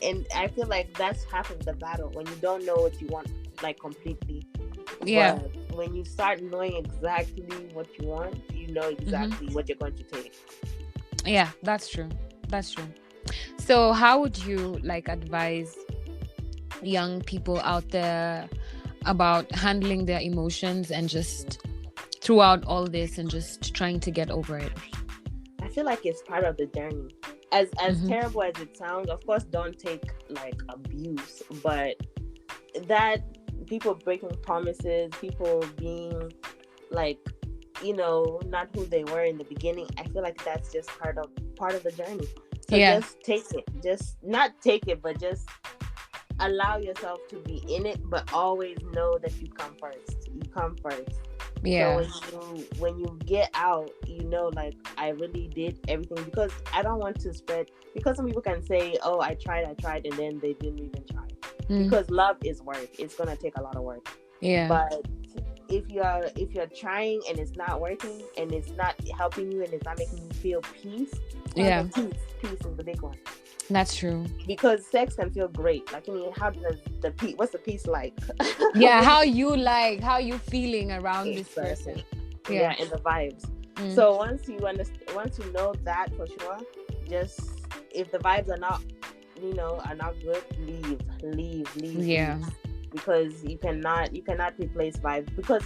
and I feel like that's half of the battle, when you don't know what you want, like, completely. Yeah. But when you start knowing exactly what you want, you know exactly what you're going to take. Yeah, that's true. So how would you advise young people out there about handling their emotions and just throughout all this and just trying to get over it? I feel like it's part of the journey. As terrible as it sounds, of course, don't take abuse, but that people breaking promises, people being not who they were in the beginning, I feel like that's just part of the journey. So just take it. Just not take it, but just allow yourself to be in it, but always know that you come first. Yeah. So when you get out, I really did everything, because I don't want to spread, because some people can say, oh, I tried, and then they didn't even try. Because love is work. It's gonna take a lot of work. Yeah. But if you're trying and it's not working and it's not helping you and it's not making you feel peace, peace is the big one. That's true. Because sex can feel great. How does what's the peace like? Yeah, how you feeling around this person. Yeah, and the vibes. So once you know that for sure, just, if the vibes are not good, leave. Yeah. Because you cannot replace vibes. Because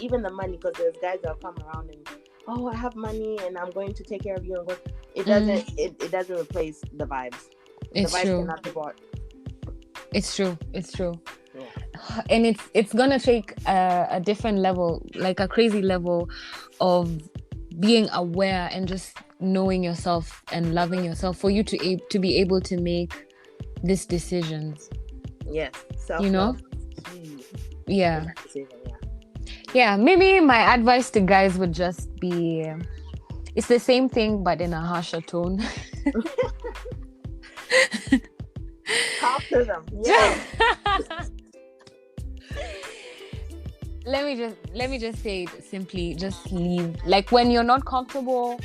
even the money, because there's guys that come around and, oh, I have money and I'm going to take care of you, and it doesn't it doesn't replace the vibes. It's the vibes true. Cannot be bought. It's true. Yeah. And it's gonna take a different level, like a crazy level of being aware and just knowing yourself and loving yourself for you to be able to make these decisions. Yes. Self-love. Yeah. Decision, yeah. Yeah, maybe my advice to guys would just be, it's the same thing but in a harsher tone. Talk to them. Yeah. Let me just say it simply, just leave. Like, when you're not comfortable,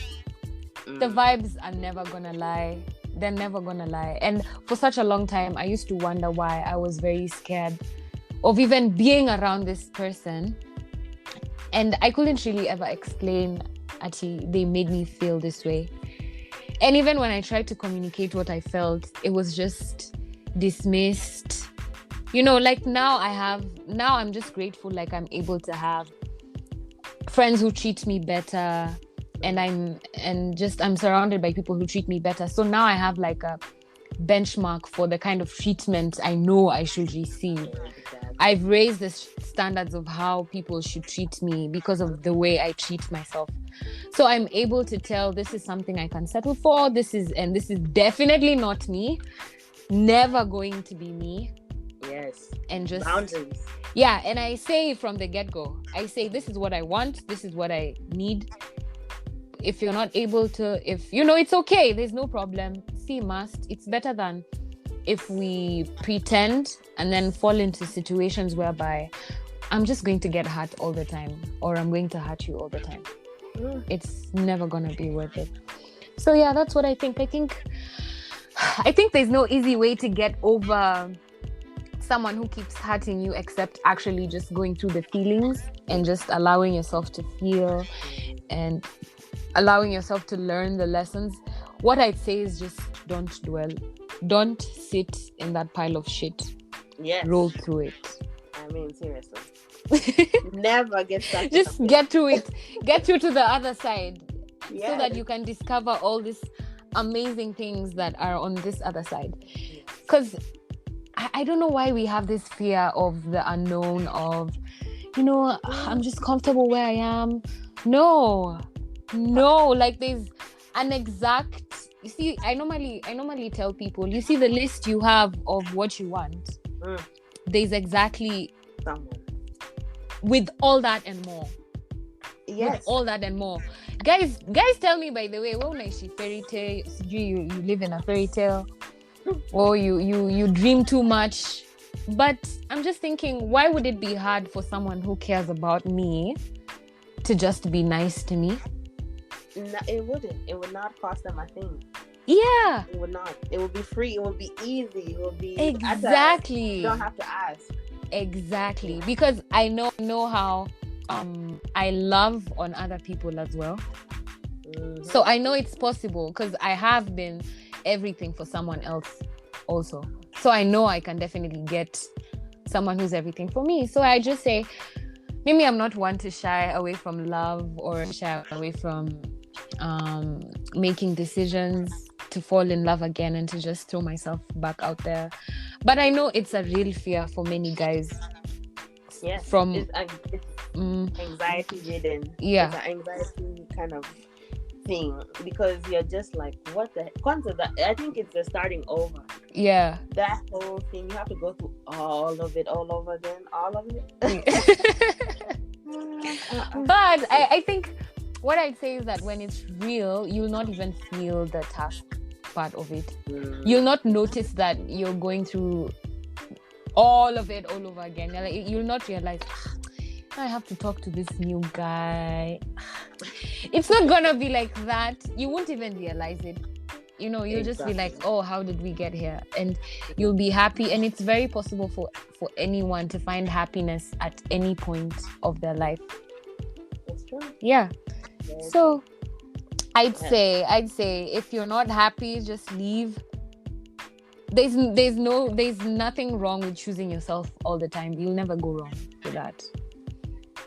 the vibes are never gonna lie. They're never gonna lie. And for such a long time, I used to wonder why I was very scared of even being around this person. And I couldn't really ever explain, actually, they made me feel this way. And even when I tried to communicate what I felt, it was just dismissed. You know, like now I'm just grateful, like I'm able to have friends who treat me better, and I'm surrounded by people who treat me better. So now I have like a benchmark for the kind of treatment I know I should receive. I've raised the standards of how people should treat me because of the way I treat myself. So I'm able to tell, this is something I can settle for. This is definitely not me. Never going to be me. Yes. And just boundaries. Yeah, and I say from the get-go, I say, this is what I want, this is what I need. If you're not able to, it's okay, there's no problem. See, it's better than if we pretend and then fall into situations whereby I'm just going to get hurt all the time, or I'm going to hurt you all the time. It's never gonna be worth it. So yeah, that's what I think. I think there's no easy way to get over someone who keeps hurting you, except actually just going through the feelings and just allowing yourself to feel and allowing yourself to learn the lessons. What I'd say is just don't dwell. Don't sit in that pile of shit. Yes. Roll through it. I mean, seriously. Never get stuck. Just get through it. Get through to the other side. Yes. So that you can discover all these amazing things that are on this other side. Because I don't know why we have this fear of the unknown, of, I'm just comfortable where I am. No, like there's an exact, you see, I normally tell people, you see the list you have of what you want. There's exactly someone with all that and more. Yes. With all that and more. Guys tell me, by the way, when I see fairy tale, you live in a fairy tale, or you dream too much. But I'm just thinking, why would it be hard for someone who cares about me to just be nice to me? No, it wouldn't. It would not cost them a thing. Yeah. It would not. It would be free. It would be easy. It would be exactly. You don't have to ask. Exactly. Because I know how I love on other people as well. Mm-hmm. So I know it's possible, because I have been everything for someone else also. So I know I can definitely get someone who's everything for me. So I just say, maybe I'm not one to shy away from love or shy away from making decisions to fall in love again and to just throw myself back out there. But I know it's a real fear for many guys. Yes. From it's anxiety ridden. Yeah. It's an anxiety kind of thing, because you're just like, what the heck? I think it's the starting over. Yeah. That whole thing, you have to go through all of it all over again. All of it. But I think what I'd say is that when it's real, you'll not even feel the task part of it. You'll not notice that you're going through all of it all over again. You'll not realize, I have to talk to this new guy. It's not gonna be like that. You won't even realize it. You'll just be like, oh, how did we get here? And you'll be happy. And it's very possible for anyone to find happiness at any point of their life. That's true. Yeah. So I'd say if you're not happy, just leave. There's nothing wrong with choosing yourself all the time. You'll never go wrong with that.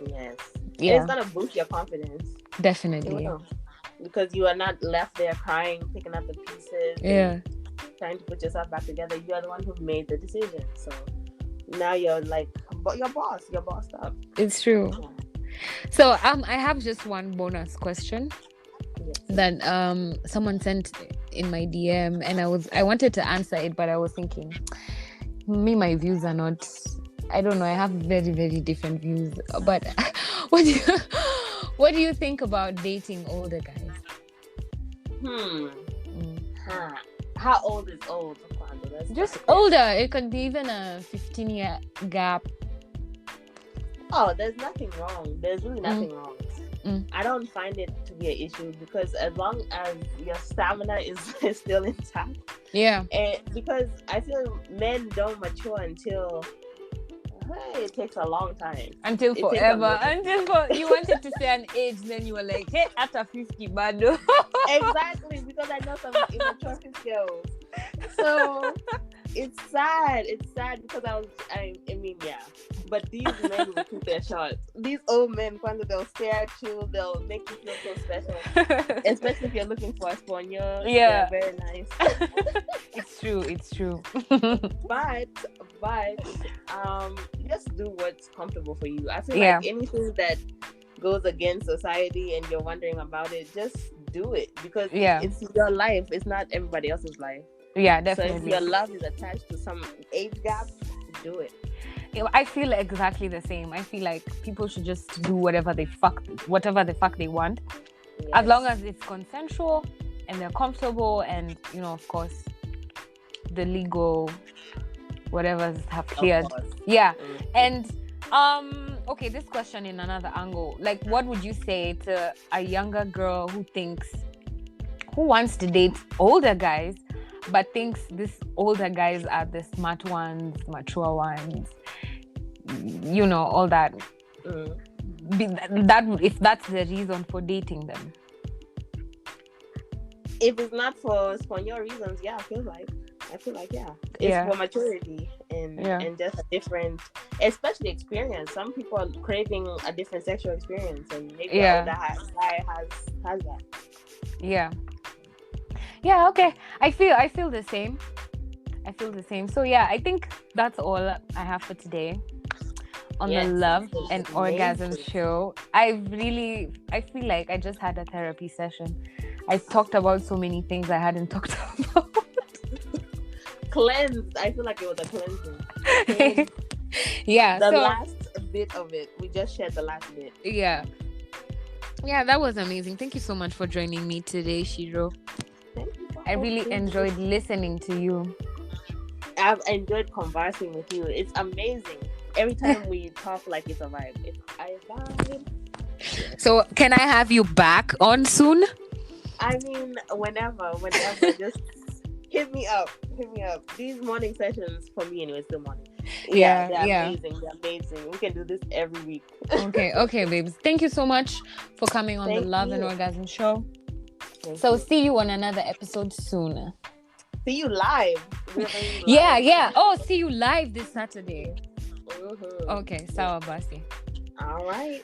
Yes. Yeah. It's gonna boost your confidence. Definitely. Because you are not left there crying, picking up the pieces. Yeah. Trying to put yourself back together. You're the one who made the decision. So now you're like, your boss. You're bossed up. It's true. Yeah. So I have just one bonus question that someone sent in my DM, and I wanted to answer it, but I was thinking, my views are not I don't know. I have very, very different views. But what do you think about dating older guys? How old is old? Just older. It could be even a 15-year gap. Oh, there's nothing wrong. There's really nothing wrong. I don't find it to be an issue because as long as your stamina is still intact. Yeah. And because I feel men don't mature until it takes a long time. Until forever. You wanted to say an age, then you were like, hey, after 50, bado. Exactly, because I know some immature girls. So it's sad. It's sad because I mean, yeah. But these men will shoot their shots. These old men, when they'll stare at you, they'll make you feel so special. Especially if you're looking for a spaniel. Yeah. They're very nice. It's true. But just do what's comfortable for you. I feel like anything that goes against society and you're wondering about it, just do it because it's your life. It's not everybody else's life. Yeah, definitely. So if your love is attached to some age gap, do it. I feel exactly the same. I feel like people should just do whatever the fuck they want, as long as it's consensual and they're comfortable, and of course, the legal whatever's have cleared. Yeah, and okay, this question in another angle. Like, what would you say to a younger girl who wants to date older guys, but thinks these older guys are the smart ones, mature ones, all that. If that's the reason for dating them. If it's not for spaniel reasons, I feel like it's for maturity and just a different, especially experience. Some people are craving a different sexual experience, and maybe the guy has that. Yeah, okay. I feel the same. So I think that's all I have for today on the Love and Orgasm show. I feel like I just had a therapy session. I talked about so many things I hadn't talked about. Cleansed. I feel like it was a cleansing. The last bit of it. We just shared the last bit. Yeah, that was amazing. Thank you so much for joining me today, Shiro. I really enjoyed listening to you. I've enjoyed conversing with you. It's amazing. Every time we talk, like it's a vibe. I vibe. So, can I have you back on soon? I mean, whenever. Just hit me up. These morning sessions, for me anyway, still morning. They're amazing. We can do this every week. Okay, babes. Thank you so much for coming on the Love and Orgasm show. See you on another episode soon. See you live. Yeah. Oh, see you live this Saturday. Okay, sawa basi. All right.